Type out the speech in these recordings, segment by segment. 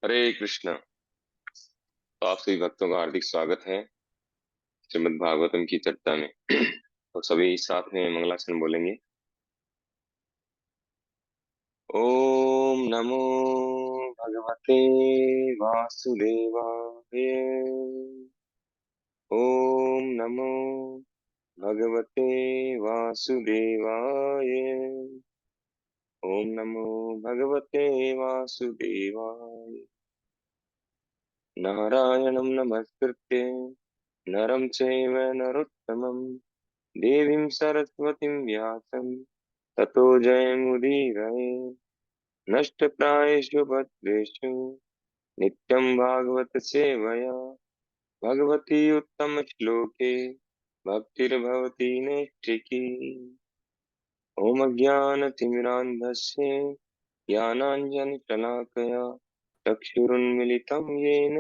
हरे कृष्णा। तो आप सभी भक्तों का हार्दिक स्वागत है श्रीमद् भागवतम की चर्चा में। तो सभी साथ में मंगलाचरण बोलेंगे। ओम नमो भगवते वासुदेवाय। ओम नमो भगवते वासुदेवाय। ओम नमो भगवते वासुदेवाय। नारायणं नमस्कृत्य नरं चैव नरोत्तमं देवीं सरस्वतीं व्यासं ततो जयमुदीरये। नष्टप्रायेषु भद्रेषु नित्यं भागवत सेवया भगवती उत्तमश्लोके भक्तिर्भवति नैष्ठिकी। ॐ अज्ञानतिमिरान्धस्य ज्ञानाञ्जनशलाकया चक्षुरुन्मिलितं येन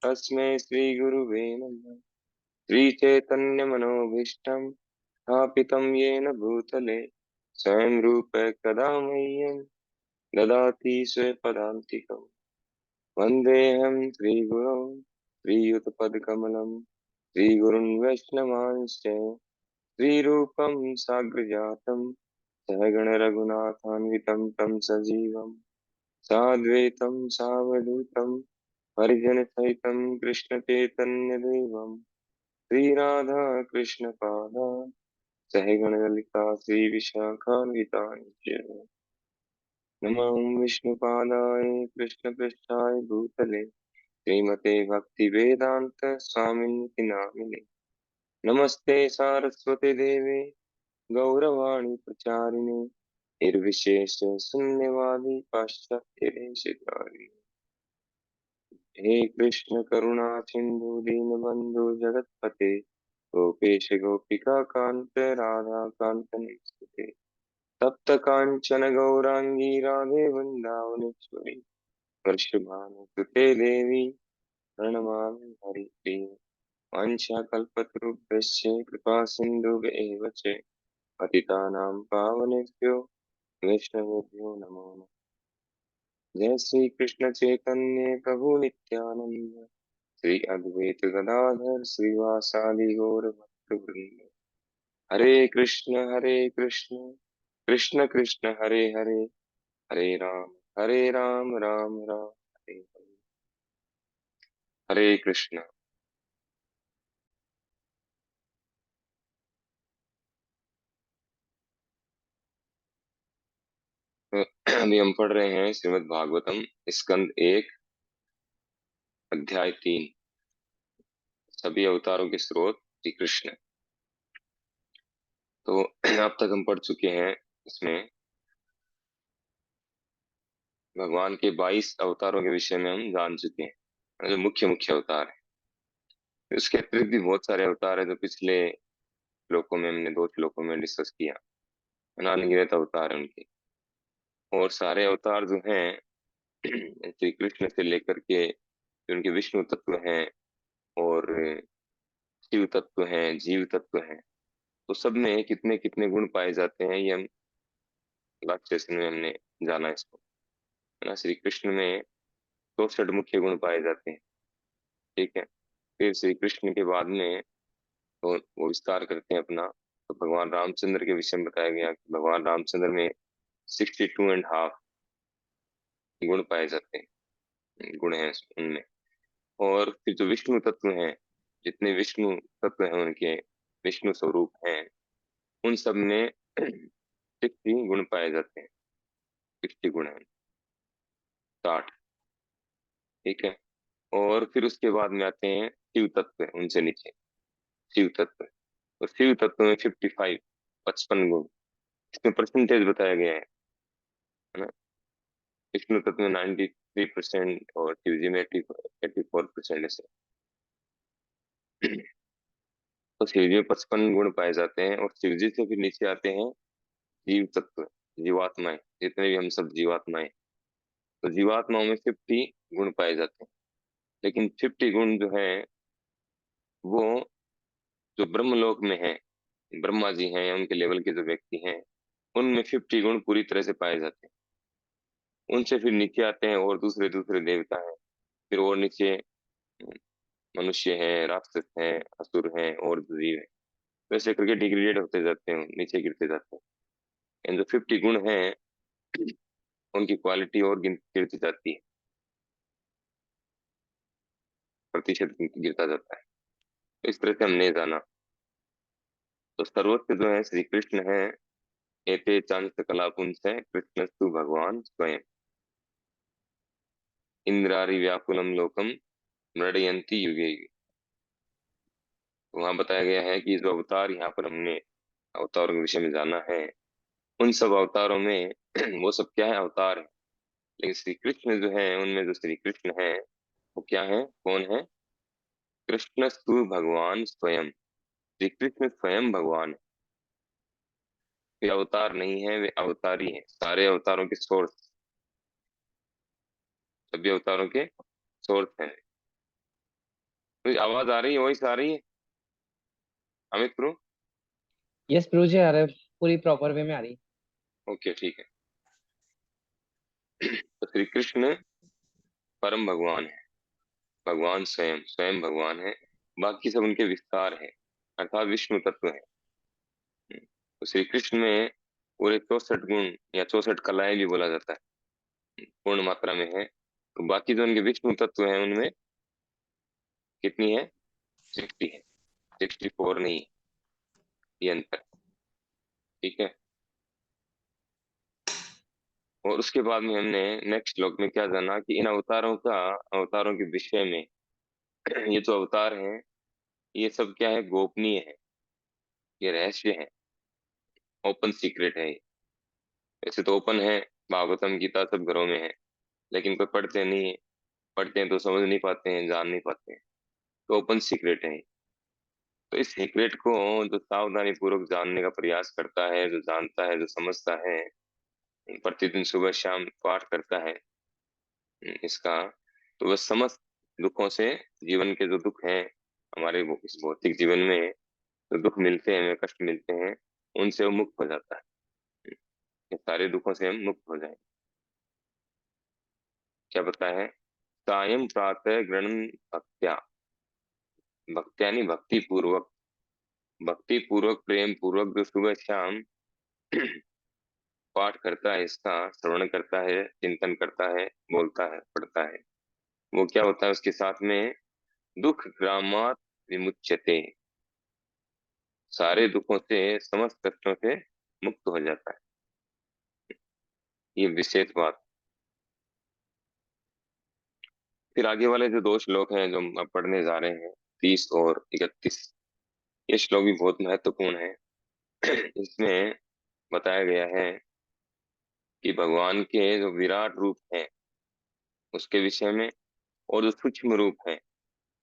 तस्मै श्रीगुरुवे नमः। श्रीचैतन्यमनोभीष्टं स्थापितं येन भूतले स्वयं रूप कदा मह्यं ददाति स्वपदान्तिकम्। वन्देऽहं श्रीगुरौ श्रीयुतपदकमलं श्रीगुरुन् वैष्णवांश्च श्रीरूपं साग्रजातं सहगण रघुनाथान्वितं तं सजीवं साद्वैतं सावधूतं परिजनसहितं कृष्णचैतन्यदेवं श्रीराधा कृष्णपादान् सहगण ललिता श्रीविशाखान्वितानि च। नमः विष्णुपादाय कृष्णपृष्ठाय भूतले श्रीमते भक्तिवेदान्त स्वामिनिति नामिने। नमस्ते सारस्वती देवे गौरवाणी प्रचारिणे निर्विशेष शून्यवादी पाश्चात्य देशधारिणे। हे कृष्ण करुणा सिंधु दीनबंधु जगतपते गोपेश गोपिका कांत राधा कांत नमस्ते। तप्त कांचन गौरांगी राधे वृंदावनेश्वरी वर्षभानुसुते देवी प्रणमामि हरिप्रिये। वाञ्छाकल्पतरुभ्यश्च कृपा सिन्धुभ्येव च पतितानां पावनेभ्यो वैष्णवेभ्यो नमो नमः। जय श्री कृष्ण चैतन्य प्रभु नित्यानंद श्री अद्वैत गदाधर श्रीवासादि गौर भक्तवृंद। हरे कृष्ण कृष्ण कृष्ण हरे हरे हरे राम राम राम हरे हरे। हरे कृष्ण। तो अभी हम पढ़ रहे हैं श्रीमद् भागवतम स्कंद एक अध्याय 3। सभी अवतारों के स्रोत श्री कृष्ण। तो अब तक हम पढ़ चुके हैं इसमें भगवान के 22 अवतारों के विषय में हम जान चुके हैं, जो मुख्य मुख्य अवतार है। उसके अतिरिक्त भी बहुत सारे अवतार है जो पिछले श्लोकों में हमने 2 श्लोकों में डिस्कस किया। अनगिनत अवतार है उनके। और सारे अवतार जो हैं श्री कृष्ण से लेकर के जो उनके विष्णु तत्व हैं और शिव तत्व हैं जीव तत्व हैं, तो सब में कितने कितने गुण पाए जाते हैं ये हम लास्ट सेशन में हमने जाना इसको, है ना। श्री कृष्ण में 64 मुख्य गुण पाए जाते हैं। ठीक है। फिर श्री कृष्ण के बाद में तो वो विस्तार करते हैं अपना। तो भगवान रामचंद्र के विषय में बताया गया कि भगवान रामचंद्र में 62.5 गुण पाए जाते हैं, गुण हैं उनमें। और फिर जो विष्णु तत्व हैं, जितने विष्णु तत्व हैं उनके विष्णु स्वरूप हैं, उन सब में 60 गुण पाए जाते हैं। 60 गुण हैं, 60। ठीक है। और फिर उसके बाद में आते हैं शिव तत्व, उनसे नीचे शिव तत्व। तो शिव तत्व में 55, 55 गुण इसमें परसेंटेज बताया गया है ना। विष्णु तत्व में 93% और शिव जी में 84% ऐसे। तो शिव जी में 55 गुण पाए जाते हैं। और शिव जी से फिर नीचे आते हैं जीव तत्व, जीवात्माएं, जितने भी हम सब जीवात्माएं। तो जीवात्माओं में 50 गुण पाए जाते हैं। लेकिन 50 गुण जो है वो जो ब्रह्मलोक में है, ब्रह्मा जी हैं या उनके लेवल के जो व्यक्ति हैं, उनमें 50 गुण पूरी तरह से पाए जाते हैं। उनसे फिर नीचे आते हैं और दूसरे दूसरे देवता हैं, फिर और नीचे मनुष्य हैं, राक्षस हैं, असुर हैं और जीव हैं। वैसे करके डिग्रेडेड होते जाते हैं, नीचे गिरते जाते हैं। इन जो 50 गुण हैं, उनकी क्वालिटी और गिरती जाती है, प्रतिशत गिरता जाता है। तो इस तरह से हमने जाना। तो सर्वोच्च जो है श्री कृष्ण है। एते चांस कलापुंस है कृष्णस्तु भगवान स्वयं, इंद्रारि व्याकुलम लोकम मृडयंती युगे युगे। तो वहां बताया गया है कि जो अवतार यहाँ पर हमने अवतारों के विषय में जाना है, उन सब अवतारों में वो सब क्या है, अवतार है। लेकिन श्री कृष्ण जो है, उनमें जो श्री कृष्ण है वो क्या है, कौन है? कृष्णस्तु भगवान स्वयं। श्री कृष्ण स्वयं भगवान है। वे अवतार नहीं है, वे अवतारी है, सारे अवतारों के सोर्स, सभी अवतारों के सोर्स हैं। तो आवाज आ रही है, वॉइस आ रही है अमित प्रो? यस प्रभु जी, आ रहा है, पूरी प्रॉपर वे में आ रही। ओके ठीक है। तो श्री कृष्ण परम भगवान है, भगवान स्वयं स्वयं भगवान है। बाकी सब उनके विस्तार है, अर्थात विष्णु तत्व है। तो श्री कृष्ण में पूरे 64 गुण या 64 कलाएं भी बोला जाता है, पूर्ण मात्रा में है। तो बाकी जो उनके विष्णु तत्व है, उनमें कितनी है? 60 है, 64 नहीं है, ये अंतर। ठीक है। और उसके बाद में हमने नेक्स्ट श्लोक में क्या जाना कि इन अवतारों का, अवतारों के विषय में ये जो अवतार हैं, ये सब क्या है, गोपनीय है, ये रहस्य है, ओपन सीक्रेट है ये। वैसे तो ओपन है, भागवतम गीता सब घरों में है, लेकिन कोई पढ़ते नहीं है, पढ़ते हैं तो समझ नहीं पाते हैं, जान नहीं पाते हैं। तो ओपन सीक्रेट है। तो इस सीक्रेट को जो सावधानी पूर्वक जानने का प्रयास करता है, जो जानता है, जो समझता है, प्रतिदिन सुबह शाम पाठ करता है इसका, तो वह समस्त दुखों से, जीवन के जो दुख हैं हमारे इस भौतिक जीवन में, जो दुख मिलते हैं, हमें कष्ट मिलते हैं, उनसे वो मुक्त हो जाता है। ये सारे दुखों से हम मुक्त हो जाएं। क्या बताया है? सायं प्रातः गृणन भक्त्या, भक्त्या नहीं, भक्ति पूर्वक, भक्ति पूर्वक, प्रेम पूर्वक जो सुबह शाम पाठ करता है, इसका श्रवण करता है, चिंतन करता है, बोलता है, पढ़ता है, वो क्या होता है उसके साथ में? दुख ग्रामात विमुच्यते, सारे दुखों से, समस्त कष्टों से मुक्त हो जाता है। ये विशेष बात। फिर आगे वाले जो 2 श्लोक हैं जो हम अब पढ़ने जा रहे हैं, 30 और 31, ये श्लोक भी बहुत महत्वपूर्ण है। इसमें बताया गया है कि भगवान के जो विराट रूप है उसके विषय में, और जो सूक्ष्म रूप है,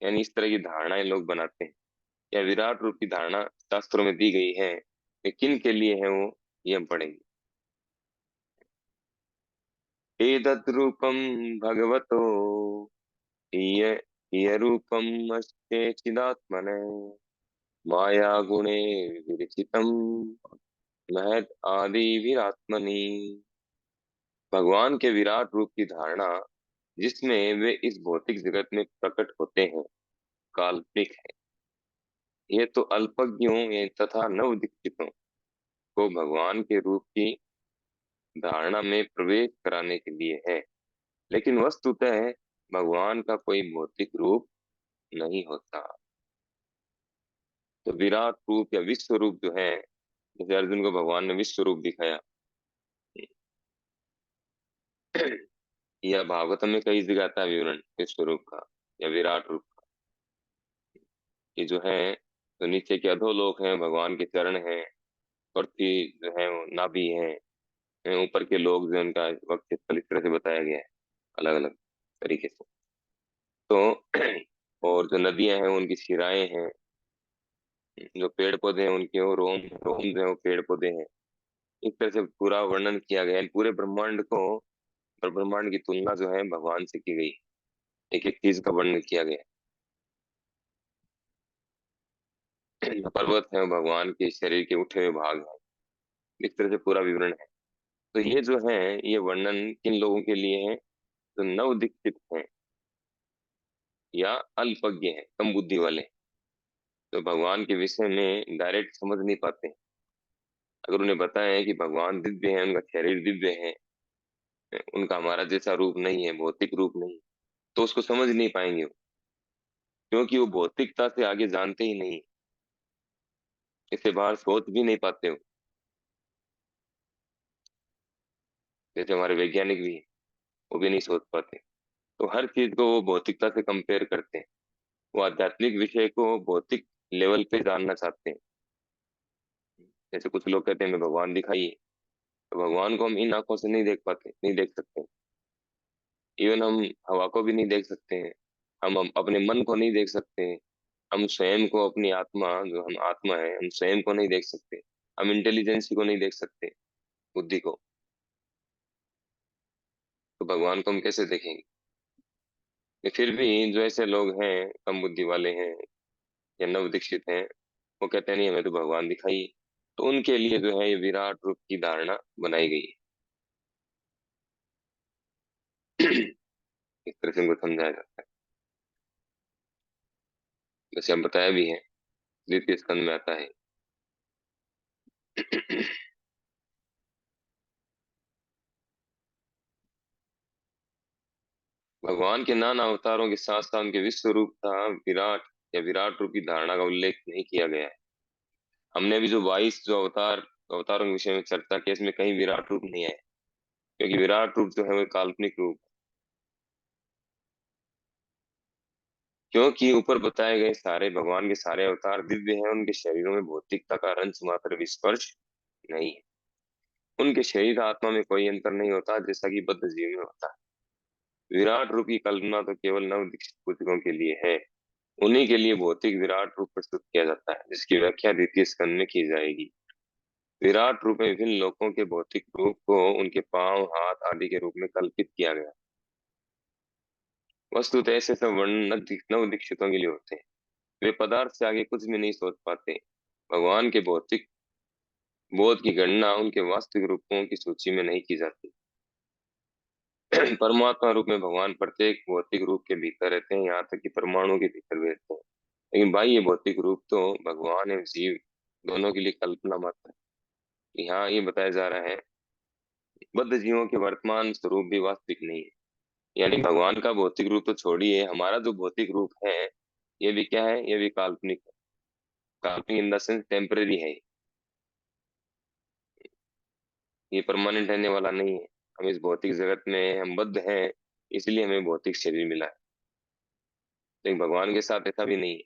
यानी इस तरह की धारणाएं लोग बनाते हैं, या विराट रूप की धारणा शास्त्रों में दी गई है, ये किन के लिए है वो, ये हम पढ़ेंगे। एतद् रूपम भगवतो ईय ईय रूपम अस्ते चिदात्मने माया गुणे विरचितम महद आदि विरात्मनि। भगवान के विराट रूप की धारणा जिसमें वे इस भौतिक जगत में प्रकट होते हैं, काल्पनिक है। ये तो अल्पज्ञों तथा नव दीक्षितों को भगवान के रूप की धारणा में प्रवेश कराने के लिए है, लेकिन वस्तुतः भगवान का कोई भौतिक रूप नहीं होता। तो विराट रूप या विश्व रूप जो है, जैसे अर्जुन को भगवान ने विश्व रूप दिखाया, या भागवतम में कई जगह आता है विवरण विश्व रूप का या विराट रूप का। ये जो है, तो नीचे के अधोलोक हैं, भगवान के चरण हैं, पृथ्वी जो है वो नाभि है, ऊपर के लोग जो उनका वक्त स्थल, इस तरह से बताया गया है अलग अलग तरीके से। तो और जो नदियां हैं उनकी शिराएं हैं, जो पेड़ पौधे हैं उनके वो रोम, रोम जो है वो पेड़ पौधे हैं। इस तरह से पूरा वर्णन किया गया है पूरे ब्रह्मांड को, और ब्रह्मांड की तुलना जो है भगवान से की गई, एक एक चीज का वर्णन किया गया है। पर्वत है वो भगवान के शरीर के उठे हुए भाग हैं, इस तरह से पूरा विवरण है। तो ये जो है, ये वर्णन किन लोगों के लिए है? जो नव दीक्षित हैं या अल्पज्ञ हैं, कम बुद्धि वाले, तो भगवान के विषय में डायरेक्ट समझ नहीं पाते। अगर उन्हें बताया है कि भगवान दिव्य है, उनका शरीर दिव्य है, उनका हमारा जैसा रूप नहीं है, भौतिक रूप नहीं, तो उसको समझ नहीं पाएंगे वो, क्योंकि वो भौतिकता से आगे जानते ही नहीं, इससे बाहर सोच भी नहीं पाते हो। जैसे हमारे वैज्ञानिक भी हैं, वो भी नहीं सोच पाते। तो हर चीज को वो भौतिकता से कंपेयर करते हैं, वो आध्यात्मिक विषय को भौतिक लेवल पे जानना चाहते हैं। जैसे कुछ लोग कहते हैं हमें भगवान दिखाइए, तो भगवान को हम इन आंखों से नहीं देख पाते, नहीं देख सकते। इवन हम हवा को भी नहीं देख सकते हैं, हम अपने मन को नहीं देख सकते हैं, हम स्वयं को, अपनी आत्मा, जो हम आत्मा है, हम स्वयं को नहीं देख सकते, हम इंटेलिजेंस को नहीं देख सकते, बुद्धि को। तो भगवान को हम कैसे देखेंगे? ये फिर भी जो ऐसे लोग हैं, कम बुद्धि वाले हैं या नव दीक्षित हैं, वो कहते हैं नहीं, हमें तो भगवान दिखाई। तो उनके लिए जो है ये विराट रूप की धारणा बनाई गई है। इस तरह से उनको समझाया जाता है। जैसे हम बताया भी है, द्वितीय स्कंद में आता है। भगवान के नाना अवतारों के साथ साथ उनके विश्व रूप था विराट या विराट रूप की धारणा का उल्लेख नहीं किया गया है। हमने भी जो 22 जो अवतारों के विषय में चर्चा की, इसमें कहीं विराट रूप नहीं है, क्योंकि विराट रूप जो है वो काल्पनिक रूप। क्योंकि ऊपर बताए गए सारे भगवान के सारे अवतार दिव्य हैं, उनके शरीरों में भौतिकता का अंश मात्र भी स्पर्श नहीं है। उनके शरीर आत्मा में कोई अंतर नहीं होता, जैसा कि बद्ध जीव में होता है। विराट रूप की कल्पना तो केवल नव दीक्षित पुस्तकों के लिए है। उन्हीं के लिए भौतिक विराट रूप प्रस्तुत किया जाता है, जिसकी व्याख्या द्वितीय स्कंद में की जाएगी। विराट रूप में विभिन्न लोकों के भौतिक रूप को उनके पांव, हाथ आदि के रूप में कल्पित किया गया। वस्तुतः ऐसे सब वर्णन नव दीक्षितों के लिए होते हैं। वे पदार्थ से आगे कुछ भी नहीं सोच पाते। भगवान के भौतिक बोध की गणना उनके वास्तविक रूपों की सूची में नहीं की जाती। परमात्मा रूप में भगवान प्रत्येक भौतिक रूप के भीतर रहते हैं, यहाँ तक कि परमाणु के भीतर भी रहते हैं। लेकिन भाई ये भौतिक रूप तो भगवान एवं जीव दोनों के लिए कल्पना मात्र है। यहाँ ये बताया जा रहा है, बद्ध जीवों के वर्तमान स्वरूप भी वास्तविक नहीं है। यानी भगवान का भौतिक रूप तो छोड़िए, हमारा जो भौतिक रूप है, ये भी क्या है? ये भी काल्पनिक है। काल्पनिक इन द सेंस टेम्परेरी है, ये परमानेंट रहने वाला नहीं है। हम इस भौतिक जगत में हम बद्ध हैं, इसलिए हमें भौतिक शरीर मिला है। लेकिन भगवान के साथ ऐसा भी नहीं है।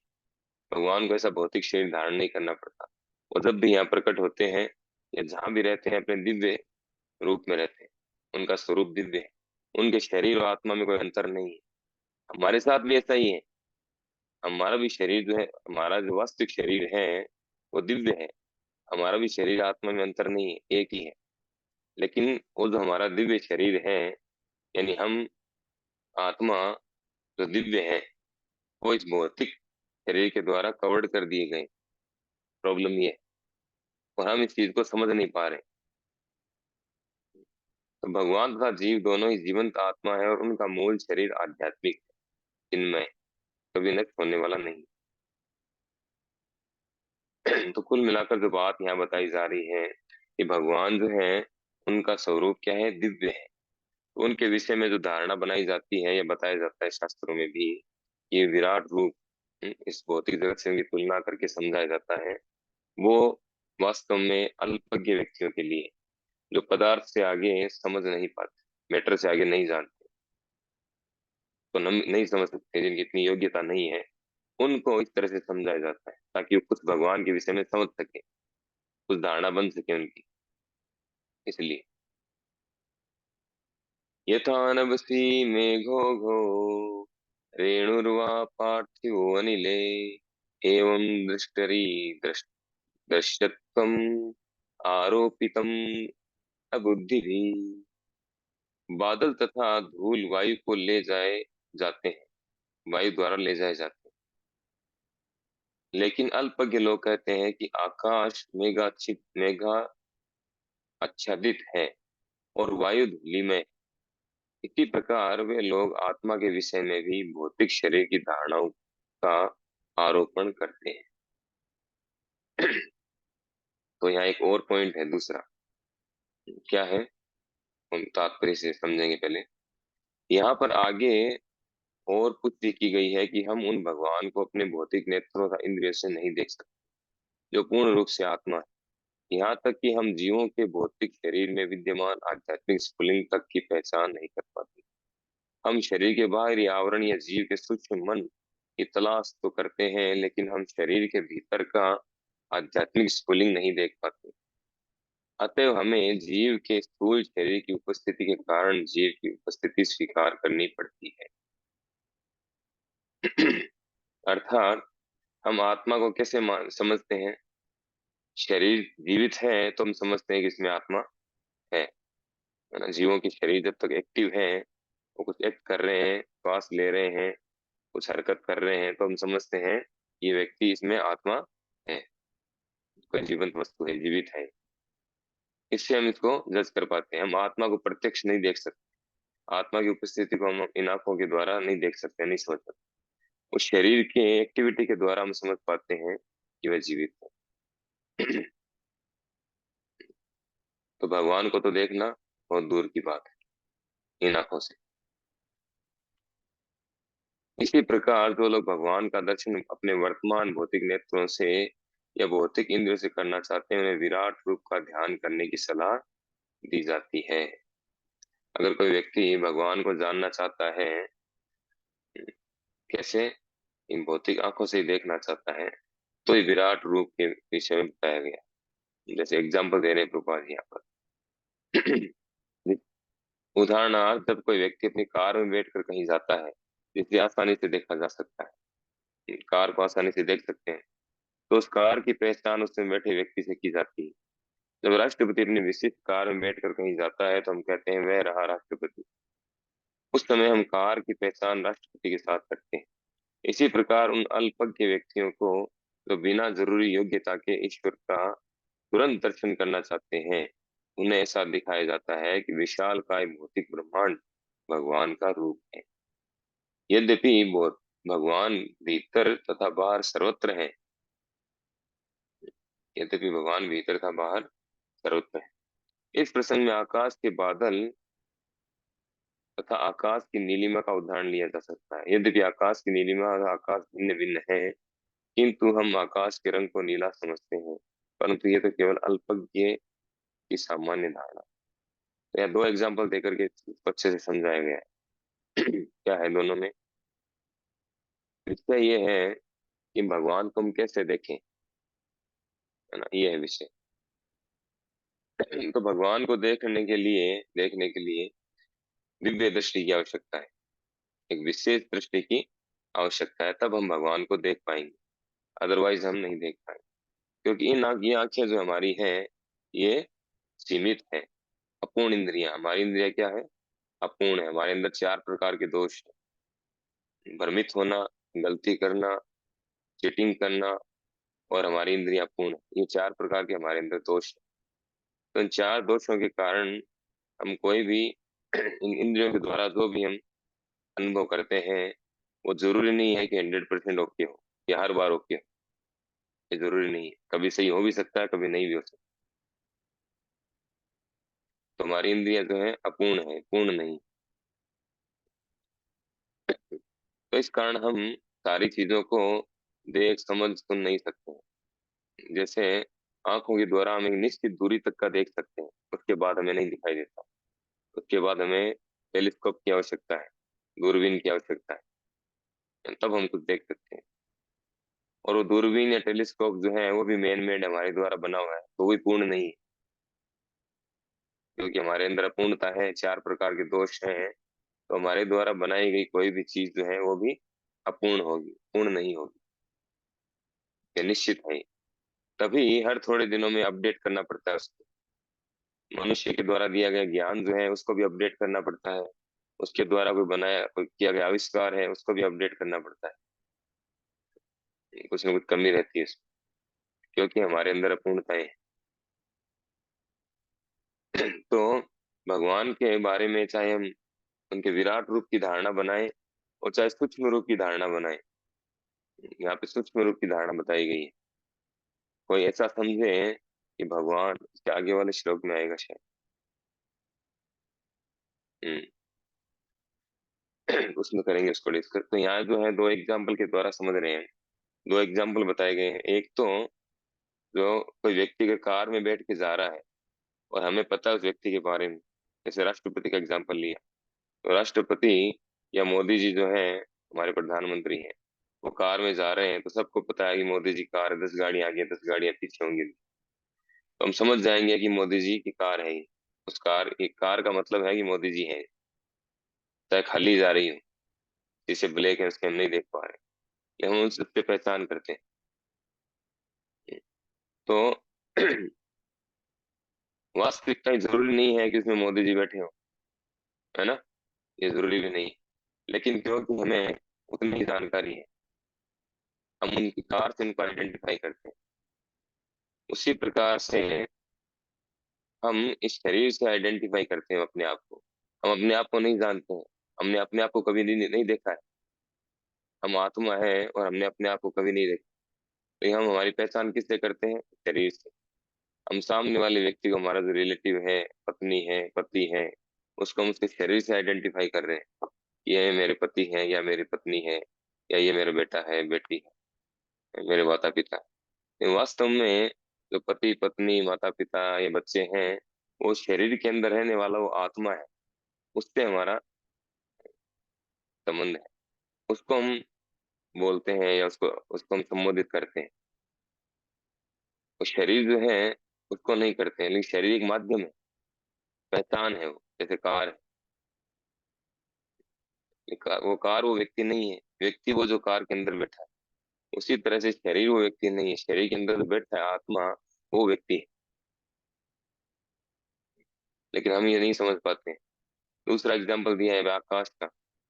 भगवान को ऐसा भौतिक शरीर धारण नहीं करना पड़ता। वो जब भी यहाँ प्रकट होते हैं या जहाँ भी रहते हैं, अपने दिव्य रूप में रहते हैं। उनका स्वरूप दिव्य है, उनके शरीर और आत्मा में कोई अंतर नहीं है। हमारे साथ भी ऐसा ही है। हमारा भी शरीर जो है, हमारा जो वास्तविक शरीर है, वो दिव्य है। हमारा भी शरीर आत्मा में अंतर नहीं है, एक ही है। लेकिन वो जो हमारा दिव्य शरीर है, यानी हम आत्मा जो दिव्य है, वो इस भौतिक शरीर के द्वारा कवर्ड कर दिए गए। प्रॉब्लम ये है, और हम इस चीज को समझ नहीं पा रहे। तो भगवान तथा जीव दोनों ही जीवंत आत्मा है, और उनका मूल शरीर आध्यात्मिक है, इनमें कभी नष्ट होने वाला नहीं। तो कुल मिलाकर जो बात यहाँ बताई जा रही है कि भगवान जो है, उनका स्वरूप क्या है? दिव्य है। तो उनके विषय में जो धारणा बनाई जाती है या बताया जाता है शास्त्रों में भी, ये विराट रूप, इस भौतिक जगत से उनकी तुलना करके समझाया जाता है, वो वास्तव में अल्पज्ञ व्यक्तियों के लिए, जो पदार्थ से आगे समझ नहीं पाते, मैटर से आगे नहीं जानते, तो नहीं समझ सकते, जिनकी इतनी योग्यता नहीं है, उनको इस तरह से समझाया जाता है, ताकि वो कुछ भगवान के विषय में समझ सके, कुछ धारणा बन सके उनकी। इसलिए यथा नभसि मेघो घो रेणुर्वा पार्थिवो अनिले एवं दृष्टरि दृश्यत्वम् आरोपितम् अबुद्धिभिः। बादल तथा धूल वायु को ले जाए जाते हैं, वायु द्वारा ले जाए जाते हैं। लेकिन अल्पज्ञ लोग कहते हैं कि आकाश मेघा आच्छादित है, और वायु धूलिमय। इसी प्रकार वे लोग आत्मा के विषय में भी भौतिक शरीर की धारणाओं का आरोपण करते हैं। तो यहाँ एक और पॉइंट है दूसरा, क्या है, हम तात्पर्य से समझेंगे पहले। यहाँ पर आगे और पुष्टि की गई है कि हम उन भगवान को अपने भौतिक नेत्रों तथा इंद्रियों से नहीं देख सकते, जो पूर्ण रूप से आत्मा है। यहाँ तक कि हम जीवों के भौतिक शरीर में विद्यमान आध्यात्मिक स्फुलिंग तक की पहचान नहीं कर पाते। हम शरीर के बाहरी आवरण या जीव के सूक्ष्म मन की तलाश तो करते हैं, लेकिन हम शरीर के भीतर का आध्यात्मिक स्फुलिंग नहीं देख पाते। अतएव हमें जीव के स्थूल शरीर की उपस्थिति के कारण जीव की उपस्थिति स्वीकार करनी पड़ती है। अर्थात हम आत्मा को कैसे समझते हैं? शरीर जीवित है तो हम समझते हैं कि इसमें आत्मा है ना। जीवों की शरीर जब तक एक्टिव है, वो कुछ एक्ट कर रहे हैं, श्वास ले रहे हैं, कुछ हरकत कर रहे हैं, तो हम समझते हैं ये व्यक्ति, इसमें आत्मा है, कोई जीवंत वस्तु है, जीवित है। इससे हम इसको जज कर पाते हैं। हम आत्मा को प्रत्यक्ष नहीं देख सकते, आत्मा की उपस्थिति को हम इन आंखों के द्वारा नहीं देख सकते, नहीं समझ सकते। उस शरीर के एक्टिविटी के द्वारा हम समझ पाते हैं कि वह जीवित है। तो भगवान को तो देखना बहुत दूर की बात है इन आंखों से। इसी प्रकार जो लोग भगवान का दर्शन अपने वर्तमान भौतिक नेत्रों से या भौतिक इंद्रियों से करना चाहते हैं, उन्हें विराट रूप का ध्यान करने की सलाह दी जाती है। अगर कोई व्यक्ति भगवान को जानना चाहता है, कैसे, इन भौतिक आंखों से ही देखना चाहता है, तो ये विराट रूप के विषय में बताया गया। जैसे एग्जाम्पल दे रहे हैं प्रभुपाद जी यहाँ पर। उदाहरणार्थ, जब कोई व्यक्ति अपनी कार में बैठकर कहीं जाता है, जिसे आसानी से देखा जा सकता है, कार को आसानी से देख सकते हैं, तो उस कार की पहचान उसमें बैठे व्यक्ति से की जाती है। जब राष्ट्रपति अपनी विशिष्ट कार में बैठकर कहीं जाता है, तो हम कहते हैं वह रहा राष्ट्रपति। उस समय हम कार की पहचान राष्ट्रपति के साथ करते हैं। इसी प्रकार उन अल्पज्ञ व्यक्तियों को, जो बिना जरूरी योग्यता के ईश्वर का तुरंत दर्शन करना चाहते हैं, उन्हें ऐसा दिखाया जाता है कि विशालकाय भौतिक ब्रह्मांड भगवान का रूप है। यद्यपि भगवान भीतर तथा बाहर सर्वत्र है, यद्यपि भगवान भीतर तथा बाहर सर्वत्र है। इस प्रसंग में आकाश के बादल तथा आकाश की नीलिमा का उदाहरण लिया जा सकता है। यद्यपि आकाश की नीलिमा और आकाश भिन्न भिन्न है, किंतु हम आकाश के रंग को नीला समझते हैं, परंतु ये तो केवल अल्पज्ञ की सामान्य धारणा। तो यहाँ दो एग्जाम्पल देकर के इसको अच्छे से समझाया गया है। क्या है दोनों में? विषय ये है कि भगवान को हम कैसे देखें, है ना, ये है विषय। तो भगवान को देखने के लिए दिव्य दृष्टि की आवश्यकता है, एक विशेष दृष्टि की आवश्यकता है, तब हम भगवान को देख पाएंगे, अदरवाइज हम नहीं देख पाएंगे। क्योंकि ये आंखें जो हमारी हैं, ये सीमित है, अपूर्ण इंद्रियां। हमारी इंद्रिया क्या है? अपूर्ण है। हमारे अंदर चार प्रकार के दोष है: भ्रमित होना, गलती करना, चीटिंग करना, और हमारी इंद्रियां अपूर्ण है। ये चार प्रकार के हमारे अंदर दोष है। तो इन चार दोषों के कारण हम कोई भी इन इंद्रियों के द्वारा जो भी हम अनुभव करते हैं, वो जरूरी नहीं है कि 100% ओके हो या हर बार ओके हो। ये जरूरी नहीं है, कभी सही हो भी सकता है, कभी नहीं भी हो सकता। तो हमारी इंद्रियां जो है अपूर्ण है, पूर्ण नहीं। तो इस कारण हम सारी चीजों को देख समझ सुन नहीं सकते। जैसे आंखों के द्वारा हम एक निश्चित दूरी तक का देख सकते हैं, उसके बाद हमें नहीं दिखाई देता। उसके बाद हमें टेलीस्कोप की आवश्यकता है, दूरबीन की आवश्यकता है, तब हम कुछ देख सकते हैं। और वो दूरबीन या टेलीस्कोप जो है, वो भी मैन मेड हमारे द्वारा बना हुआ है, तो वो भी पूर्ण नहीं है, क्योंकि हमारे अंदर अपूर्णता है, चार प्रकार के दोष हैं। तो हमारे द्वारा बनाई गई कोई भी चीज जो है, वो भी अपूर्ण होगी, पूर्ण नहीं होगी, ये निश्चित है। तभी हर थोड़े दिनों में अपडेट करना पड़ता है उसको। मनुष्य के द्वारा दिया गया ज्ञान जो है, उसको भी अपडेट करना पड़ता है। उसके द्वारा कोई किया गया आविष्कार है, उसको भी अपडेट करना पड़ता है। कुछ ना कुछ कमी रहती है उसमें, क्योंकि हमारे अंदर अपूर्णताएं हैं। तो भगवान के बारे में चाहे हम उनके विराट रूप की धारणा बनाएं और चाहे सूक्ष्म रूप की धारणा बनाएं, यहाँ पे सूक्ष्म रूप की धारणा बताई गई है। कोई ऐसा समझे कि भगवान, इसके आगे वाले श्लोक में आएगा शायद। हम्म उसमें करेंगे उसको डिस्कस। तो यहाँ जो है दो एग्जाम्पल के द्वारा समझ रहे हैं। दो एग्जाम्पल बताए गए हैं। एक तो जो कोई व्यक्ति के कार में बैठ के जा रहा है और हमें पता है उस व्यक्ति के बारे में, जैसे राष्ट्रपति का एग्जाम्पल लिया, तो राष्ट्रपति या मोदी जी जो है, हमारे प्रधानमंत्री हैं, वो कार में जा रहे हैं तो सबको पता है कि मोदी जी कार है, 10 गाड़ियां आगे 10 गाड़ियां पीछे होंगी, तो हम समझ जाएंगे कि मोदी जी की कार है ये। उस कार, एक कार का मतलब है कि मोदी जी है, चाहे खाली जा रही हो, जिसे ब्लैक है उसके हम नहीं देख पा रहे, लेकिन हम उन सबसे पहचान करते हैं। तो वास्तविकता जरूरी नहीं है कि उसमें मोदी जी बैठे हो, है ना, ये जरूरी भी नहीं है। लेकिन क्योंकि हमें उतनी ही जानकारी है, हम उनकी कार से उनको आइडेंटिफाई करते हैं। उसी प्रकार से हम इस शरीर से आइडेंटिफाई करते हैं अपने आप को। हम अपने आप को नहीं जानते हैं, हमने अपने आप को कभी नहीं देखा है। हम आत्मा है और हमने अपने आप को कभी नहीं देखा। तो ये हम हमारी पहचान किससे करते हैं? शरीर से। हम सामने वाले व्यक्ति को, हमारा जो रिलेटिव है, पत्नी है, पति है, उसको हम उसके शरीर से आइडेंटिफाई कर रहे हैं, ये मेरे पति है या मेरी पत्नी है, या ये मेरा बेटा है, बेटी है, मेरे माता पिता। लेकिन वास्तव में जो पति पत्नी माता पिता ये बच्चे हैं, वो शरीर के अंदर रहने वाला वो आत्मा है, उससे हमारा संबंध है। उसको हम बोलते हैं या उसको उसको हम संबोधित करते हैं। वो शरीर जो है उसको नहीं करते हैं, लेकिन शरीर एक माध्यम है, पहचान है वो, जैसे कार है। वो कार वो व्यक्ति नहीं है, व्यक्ति वो जो कार के अंदर बैठा है। उसी तरह से शरीर वो व्यक्ति नहीं है, शरीर के अंदर जो बैठा है आत्मा, वो व्यक्ति है। लेकिन हम ये नहीं समझ पाते हैं। दूसरा एग्जाम्पल दिया है आकाश का।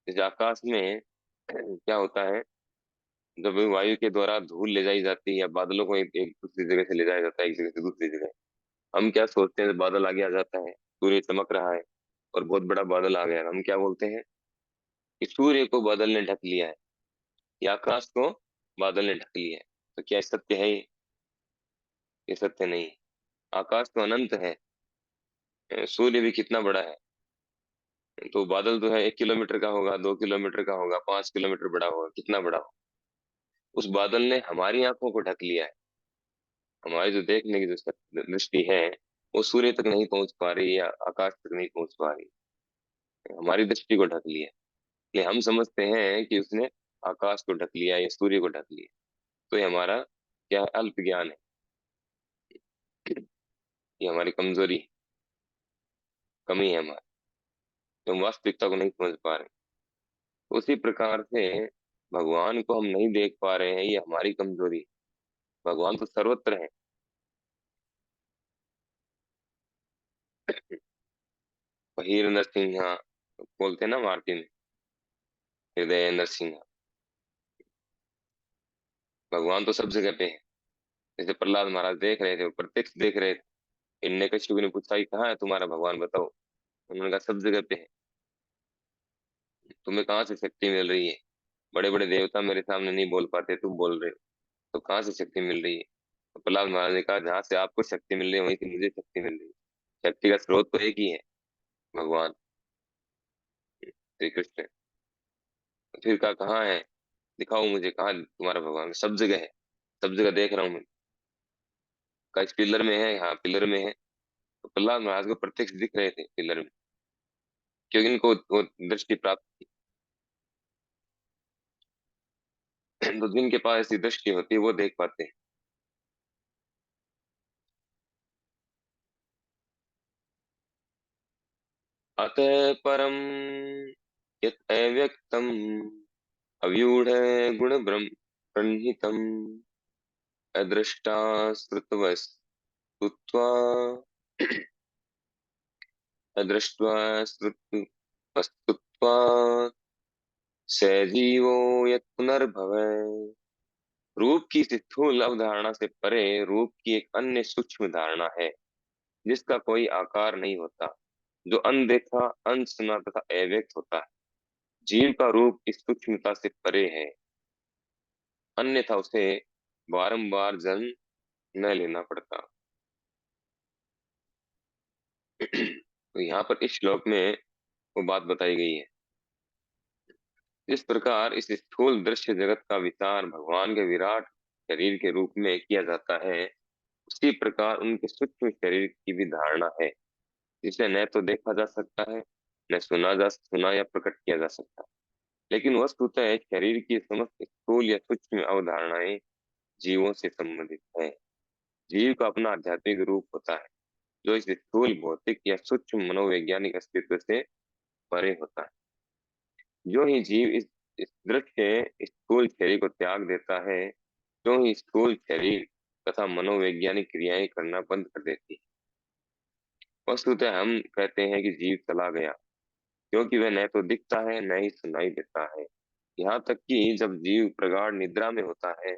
जैसे आकाश में क्या होता है, जब वायु के द्वारा धूल ले जाई जाती है या बादलों को एक दूसरी जगह से ले जाया जाता है, एक जगह से दूसरी जगह, हम क्या सोचते हैं, जब बादल आगे आ जाता है, सूर्य चमक रहा है और बहुत बड़ा बादल आ गया, हम क्या बोलते हैं कि सूर्य को बादल ने ढक लिया है या आकाश को बादल ने ढक लिया है। तो क्या ये सत्य है? ये सत्य नहीं है। आकाश तो अनंत है, सूर्य भी कितना बड़ा है, तो बादल जो है 1 किलोमीटर का होगा, 2 किलोमीटर का होगा, 5 किलोमीटर बड़ा होगा, कितना बड़ा होगा। उस बादल ने हमारी आंखों को ढक लिया है। हमारी जो देखने की जो दृष्टि है, वो सूर्य तक नहीं पहुंच पा रही या आकाश तक नहीं पहुंच पा रही, हमारी दृष्टि को ढक लिया है। इसलिए हम समझते हैं कि उसने आकाश को ढक लिया या सूर्य को ढक लिया। तो ये हमारा क्या है? अल्प ज्ञान है, ये हमारी कमजोरी, कमी है हमारी, तो हम वास्तविकता को नहीं समझ पा रहे। उसी प्रकार से भगवान को हम नहीं देख पा रहे हैं, ये हमारी कमजोरी है। भगवान तो सर्वत्र है। बहिर नरसिंह बोलते हैं ना मार्टिन, हृदय नरसिंह। भगवान तो सब जगह पे है। जैसे प्रहलाद महाराज देख रहे थे, वो प्रत्यक्ष देख रहे थे। हिरण्यकशिपु ने पूछा कि कहाँ है तुम्हारा भगवान, बताओ। उन्होंने कहा सब जगह पे है। तुम्हें कहाँ से शक्ति मिल रही है? बड़े बड़े देवता मेरे सामने नहीं बोल पाते, तुम बोल रहे हो, तो कहाँ से शक्ति मिल रही है? तो प्रहलाद महाराज ने कहा जहाँ से आपको शक्ति मिल रही है वहीं से मुझे शक्ति मिल रही है। शक्ति का स्रोत तो एक ही है, भगवान श्री कृष्ण। तो फिर कहा कहाँ है, दिखाओ मुझे कहाँ तुम्हारा भगवान। सब जगह है, सब जगह देख रहा हूँ मैं। कहा इस पिलर में है, हाँ पिलर में है। तो प्रहलाद महाराज को प्रत्यक्ष दिख रहे थे पिलर में, क्योंकि इनको वो दृष्टि प्राप्त थी। तो जिनके पास ऐसी दृष्टि होती है वो देख पाते हैं। अतः परम यत् अव्यक्तम अव्यूढ़ गुण ब्रह्म प्रणिहितम अदृष्टा श्रुतवस्तुत्वा अदृष्ट्वा श्रुत वस्तुत्वात् स जीवो यत् पुनर्भव। रूप की इस स्थूल अवधारणा से परे रूप की एक अन्य सूक्ष्म धारणा है, जिसका कोई आकार नहीं होता, जो अनदेखा, अनसुना तथा अव्यक्त होता है। जीव का रूप इस सूक्ष्मता से परे है, अन्यथा उसे बारंबार जन्म न लेना पड़ता। तो यहाँ पर इस श्लोक में वो बात बताई गई है। जिस प्रकार इस स्थूल दृश्य जगत का विचार भगवान के विराट शरीर के रूप में किया जाता है, उसी प्रकार उनके सूक्ष्म शरीर की भी धारणा है, जिसे न तो देखा जा सकता है, न सुना या प्रकट किया जा सकता। लेकिन वस्तुतः शरीर की समस्त स्थूल या सूक्ष्म अवधारणाएं जीवों से संबंधित है। जीव का अपना आध्यात्मिक रूप होता है, जो इस स्थूल भौतिक या सूक्ष्म मनोवैज्ञानिक अस्तित्व से परे होता है। जो ही जीव इस दृश्य स्थूल शरीर को त्याग देता है, जो ही स्थूल शरीर तथा मनोवैज्ञानिक क्रियाएं करना बंद कर देती है। वस्तुतः हम कहते हैं कि जीव चला गया, क्योंकि वह न तो दिखता है न ही सुनाई देता है। यहाँ तक कि जब जीव प्रगाढ़ निद्रा में होता है,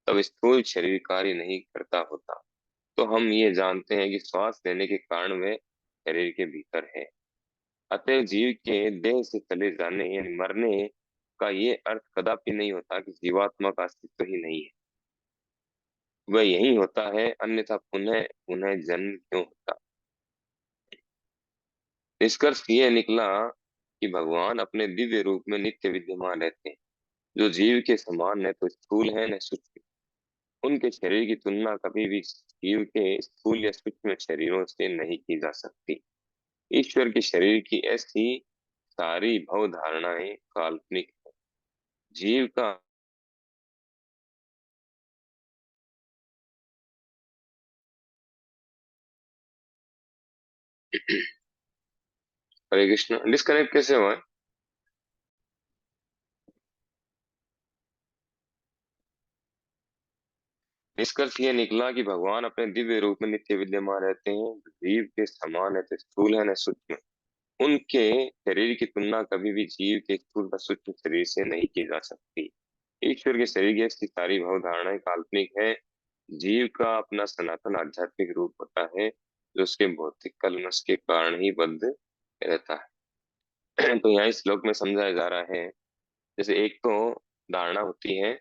तब स्थूल शरीर कार्य नहीं करता होता। तो हम ये जानते हैं कि श्वास लेने के कारण वह शरीर के भीतर है। अतः जीव के देह से चले जाने यानी मरने का ये अर्थ कदापि नहीं होता कि जीवात्मा का अस्तित्व ही नहीं है। वह यही होता है, अन्यथा पुनः पुनः जन्म क्यों होता। निष्कर्ष ये निकला कि भगवान अपने दिव्य रूप में नित्य विद्यमान रहते हैं, जो जीव के समान न तो स्थूल है न सूक्ष्म। उनके शरीर की तुलना कभी भी जीव के स्थूल या सूक्ष्म शरीरों से नहीं की जा सकती। ईश्वर के शरीर की ऐसी सारी भव धारणाएं काल्पनिक है। जीव का हरे कृष्ण डिस्कनेक्ट कैसे हुआ है? निष्कर्ष ये निकला कि भगवान अपने दिव्य रूप में नित्य विद्यमान रहते हैं, जीव के समान है, तो स्थूल है न सूक्ष्म। उनके शरीर की तुलना कभी भी जीव के स्थूल व सूक्ष्म शरीर से नहीं की जा सकती। ईश्वर के शरीर की ऐसी सारी भव धारणाएं काल्पनिक है। जीव का अपना सनातन आध्यात्मिक रूप होता है, जो उसके भौतिक कलमश के कारण ही बद्ध रहता है। तो यहाँ इस श्लोक में समझाया जा रहा है, जैसे एक तो धारणा होती है,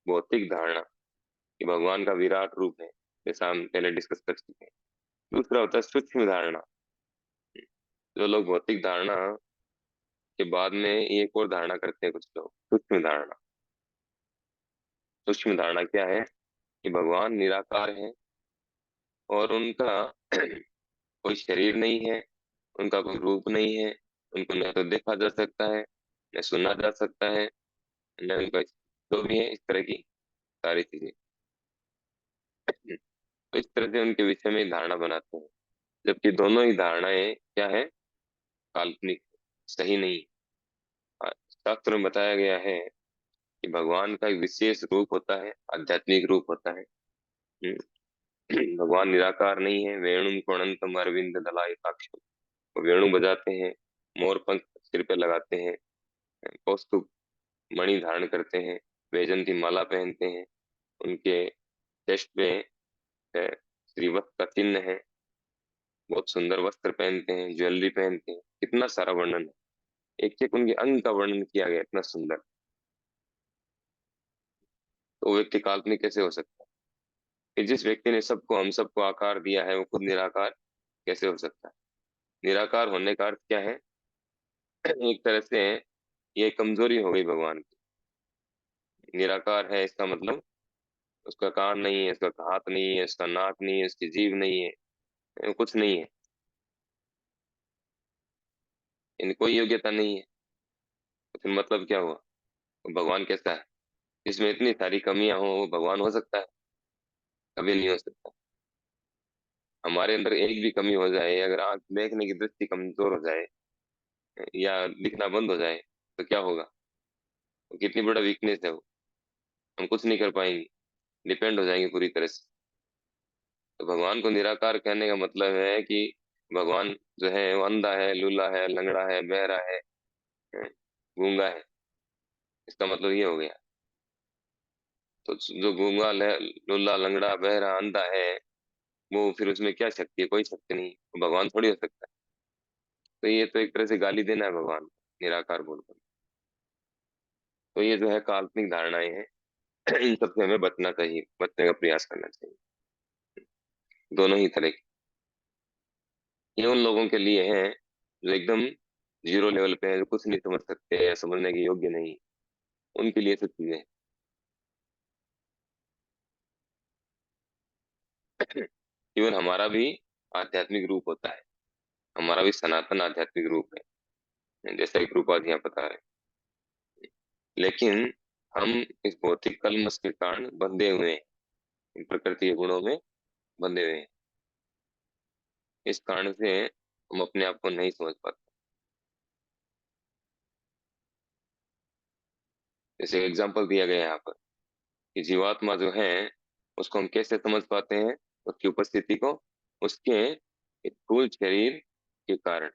भौतिक धारणा कि भगवान का विराट रूप है, जैसा हम पहले डिस्कस कर चुके हैं। दूसरा होता है सूक्ष्म धारणा। जो लोग भौतिक धारणा के बाद में एक और धारणा करते हैं, कुछ लोग सूक्ष्म धारणा। सूक्ष्म धारणा क्या है कि भगवान निराकार है और उनका कोई शरीर नहीं है, उनका कोई रूप नहीं है, उनको न तो देखा जा सकता है, न सुना जा सकता है, न उनका जो भी है, इस तरह की सारी चीजें। तो इस तरह से उनके विषय में धारणा बनाते हैं, जबकि दोनों ही धारणाएं क्या है, काल्पनिक, सही नहीं है। शास्त्र में बताया गया है कि भगवान का एक विशेष रूप होता है, आध्यात्मिक रूप होता है। भगवान निराकार नहीं है। वेणुम कोणंतम अरविंद दलायताक्ष। वो वेणु बजाते हैं, मोर पंख सिर पे लगाते हैं, कौस्तुभ मणि धारण करते हैं, वैजंती माला पहनते हैं, उनके चेस्ट पे श्रीवत्स का चिन्ह है, बहुत सुंदर वस्त्र पहनते हैं, ज्वेलरी पहनते हैं, कितना सारा वर्णन है। एक एक उनके अंग का वर्णन किया गया, इतना सुंदर। तो वो व्यक्ति काल्पनिक कैसे हो सकता है? कि जिस व्यक्ति ने सबको हम सबको आकार दिया है, वो खुद निराकार कैसे हो सकता है? निराकार होने का अर्थ क्या है? एक तरह से ये कमजोरी हो गई भगवान की। निराकार है इसका मतलब उसका कान नहीं है, उसका हाथ नहीं है, उसका नाक नहीं है, उसकी जीभ नहीं है, कुछ नहीं है, इन कोई योग्यता नहीं है। तो फिर मतलब क्या हुआ? वो भगवान कैसा है? जिसमें इतनी सारी कमियां हो, वो भगवान हो सकता है? कभी नहीं हो सकता। हमारे अंदर एक भी कमी हो जाए, अगर आंख देखने की दृष्टि कमजोर हो जाए या दिखना बंद हो जाए, तो क्या होगा? वो कितनी बड़ा वीकनेस है वो। हम कुछ नहीं कर पाएंगे, डिपेंड हो जाएंगे पूरी तरह से। तो भगवान को निराकार कहने का मतलब है कि भगवान जो है वो अंधा है, लूला है, लंगड़ा है, बहरा है, गूंगा है। इसका मतलब ये हो गया। तो जो गूंगा लूला लंगड़ा बहरा अंधा है, वो फिर उसमें क्या शक्ति है? कोई शक्ति नहीं, तो भगवान थोड़ी हो सकता है। तो ये तो एक तरह से गाली देना है भगवान को, निराकार बोलकर। तो ये जो है काल्पनिक धारणाएं हैं। इन सबसे हमें बचना चाहिए, बचने का प्रयास करना चाहिए, दोनों ही तरह की। ये उन लोगों के लिए है जो एकदम जीरो लेवल पे है, जो कुछ नहीं समझ सकते या समझने के योग्य नहीं, उनके लिए सब चीजें हैं। इवन हमारा भी आध्यात्मिक रूप होता है, हमारा भी सनातन आध्यात्मिक रूप है, जैसा कि प्रभुपाद यहाँ बता रहे हैं। लेकिन हम इस भौतिक कलमश के कारण बंधे हुए हैं, इन प्रकृति के गुणों में बंधे हुए हैं। इस कारण से हम अपने आप को नहीं समझ पाते। जैसे एग्जाम्पल दिया गया है यहाँ पर कि जीवात्मा जो है उसको हम कैसे समझ पाते हैं, उसकी उपस्थिति को उसके स्थूल शरीर के कारण।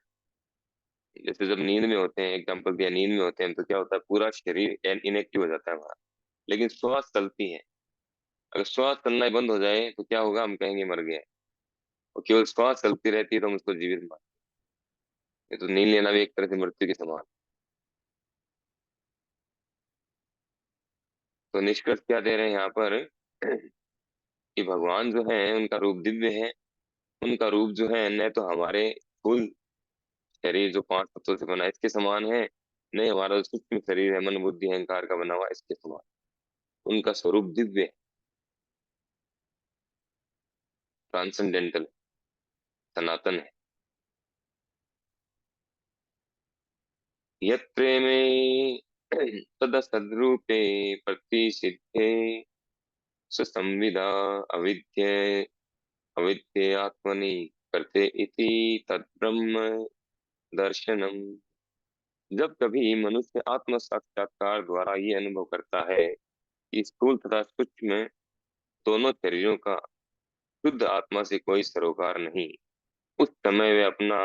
जैसे जब नींद में होते हैं, एग्जाम्पल दिया, नींद में होते हैं तो क्या होता है, पूरा शरीर इनएक्टिव हो जाता है हमारा, लेकिन श्वास चलती है। अगर श्वास चलना ही बंद हो जाए तो क्या होगा, हम कहेंगे मर गया है। और केवल श्वास चलती रहती है तो हम उसको जीवित मान। ये तो नींद लेना भी एक तरह से मृत्यु के समान। तो निष्कर्ष क्या दे रहे हैं यहाँ पर कि भगवान जो है उनका रूप दिव्य है। उनका रूप जो है न तो हमारे स्थूल शरीर जो पांच तत्वों से बना है इसके समान है, नहीं हमारा जो सूक्ष्म शरीर है मन बुद्धि अहंकार का बना हुआ इसके समान। उनका स्वरूप दिव्य है, ट्रांसेंडेंटल, सनातन है। यत्रे में तद सद्रूपे प्रतिसिद्धे सुसंविदा अविद्य अविद्य आत्मनि करते इति तद्ब्रह्म दर्शनम। जब कभी मनुष्य आत्म साक्षात्कार द्वारा ये अनुभव करता है कि स्थूल तथा सूक्ष्म दोनों शरीरों का शुद्ध आत्मा से कोई सरोकार नहीं, उस समय वे अपना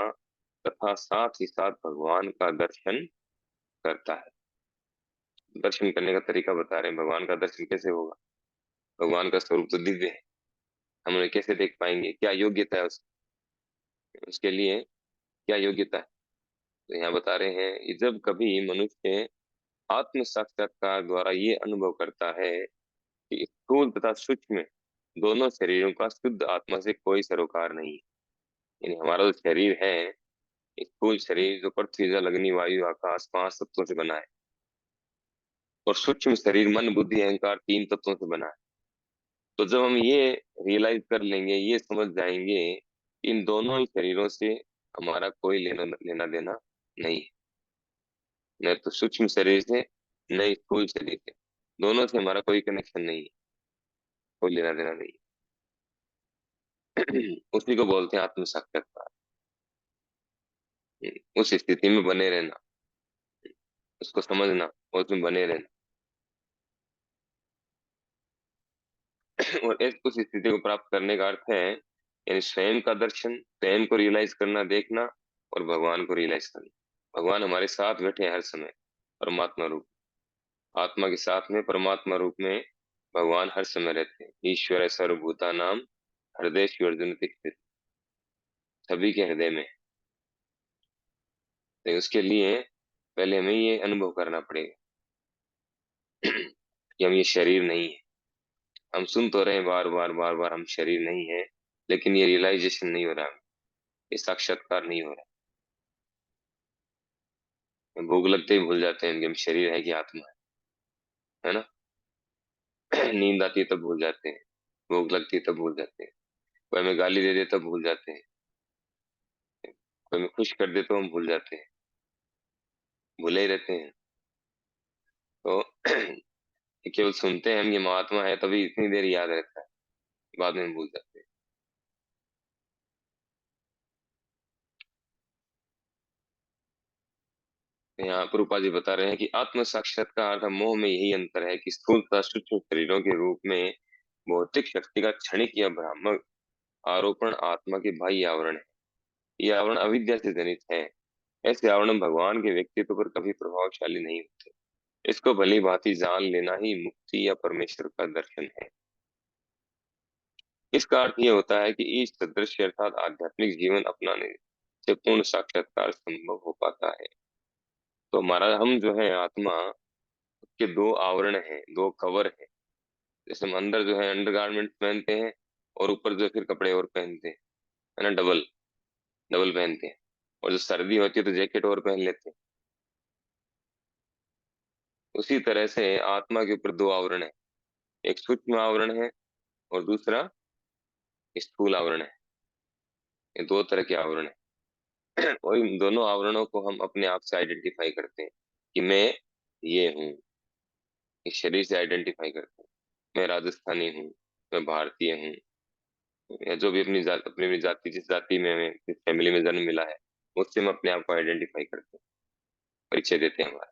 तथा साथ ही साथ भगवान का दर्शन करता है। दर्शन करने का तरीका बता रहे हैं, भगवान का दर्शन कैसे होगा। भगवान का स्वरूप तो दिव्य है, हम उन्हें कैसे देख पाएंगे, क्या योग्यता है उसके लिए क्या योग्यता है। तो यहाँ बता रहे हैं कि जब कभी मनुष्य आत्म साक्षात्कार द्वारा ये अनुभव करता है कि स्थूल तथा सूक्ष्म दोनों शरीरों का शुद्ध आत्मा से कोई सरोकार नहीं है। यानी हमारा जो शरीर है, स्थूल शरीर जो पृथ्वी जल अग्नि वायु आकाश पांच तत्वों से बना है, और सूक्ष्म शरीर मन बुद्धि अहंकार तीन तत्वों से बना है। तो जब हम ये रियलाइज कर लेंगे, ये समझ जाएंगे कि इन दोनों ही शरीरों से हमारा कोई लेना लेना देना नहीं है, न तो सूक्ष्म शरीर से न स्थूल शरीर से, दोनों से हमारा कोई कनेक्शन नहीं है, कोई लेना देना नहीं है। उसी को बोलते हैं आत्म साक्षात्कार। उस स्थिति में बने रहना, उसको समझना और उसमें बने रहना। और उस स्थिति को प्राप्त करने का अर्थ है यानी स्वयं का दर्शन, स्वयं को रियलाइज करना, देखना, और भगवान को रियलाइज करना। भगवान हमारे साथ बैठे हैं हर समय, परमात्मा रूप, आत्मा के साथ में परमात्मा रूप में भगवान हर समय रहते हैं। ईश्वर सर्वभूता नाम हृदय अर्जुन स्थित, सभी के हृदय में। तो उसके लिए पहले हमें ये अनुभव करना पड़ेगा कि हम ये शरीर नहीं है। हम सुन तो रहे हैं बार बार बार बार हम शरीर नहीं है, लेकिन ये रियलाइजेशन नहीं हो रहा, ये साक्षात्कार नहीं हो रहा। भूख लगते ही भूल जाते हैं कि हम शरीर है कि आत्मा है ना। नींद आती है तब भूल जाते हैं, भूख लगती है तब भूल जाते हैं, कोई हमें गाली दे दे तब भूल जाते हैं, कोई हमें खुश कर दे तो हम भूल जाते हैं, भूले ही रहते हैं। तो ये केवल सुनते हैं हम ये महात्मा है तभी इतनी देर याद रहता है, बाद में भूल जाते हैं। तो यहाँ रूपा जी बता रहे हैं कि आत्म साक्षात्कार का मोह में यही अंतर है कि स्थूल तथा सूक्ष्म शरीरों के रूप में भौतिक शक्ति का क्षणिक या भ्रामक आरोपण आत्मा के बाह्य आवरण है। ये आवरण अविद्या से जनित है। ऐसे आवरण भगवान के व्यक्तित्व पर कभी प्रभावशाली नहीं होते। इसको भली भांति जान लेना ही मुक्ति या परमेश्वर का दर्शन है। इसका अर्थ ये होता है कि इस सदृश अर्थात आध्यात्मिक जीवन अपनाने से पूर्ण साक्षात्कार संभव हो पाता है। तो हमारा हम जो है आत्मा के दो आवरण हैं, दो कवर हैं। जैसे हम अंदर जो है अंडरगारमेंट पहनते हैं और ऊपर जो है फिर कपड़े और पहनते हैं, है ना, डबल डबल पहनते हैं। और जो सर्दी होती है तो जैकेट और पहन लेते हैं। उसी तरह से आत्मा के ऊपर दो आवरण है, एक सूक्ष्म आवरण है और दूसरा स्थूल आवरण है। ये दो तरह के आवरण है। और इन दोनों आवरणों को हम अपने आप से आइडेंटिफाई करते हैं कि मैं ये हूँ। इस शरीर से आइडेंटिफाई करते हैं, मैं राजस्थानी हूँ, मैं भारतीय हूँ, या जो भी अपनी जाति, जिस जाति में हमें, जिस फैमिली में जन्म मिला है, उससे हम अपने आप को आइडेंटिफाई करते हैं, परिचय देते हैं हमारा।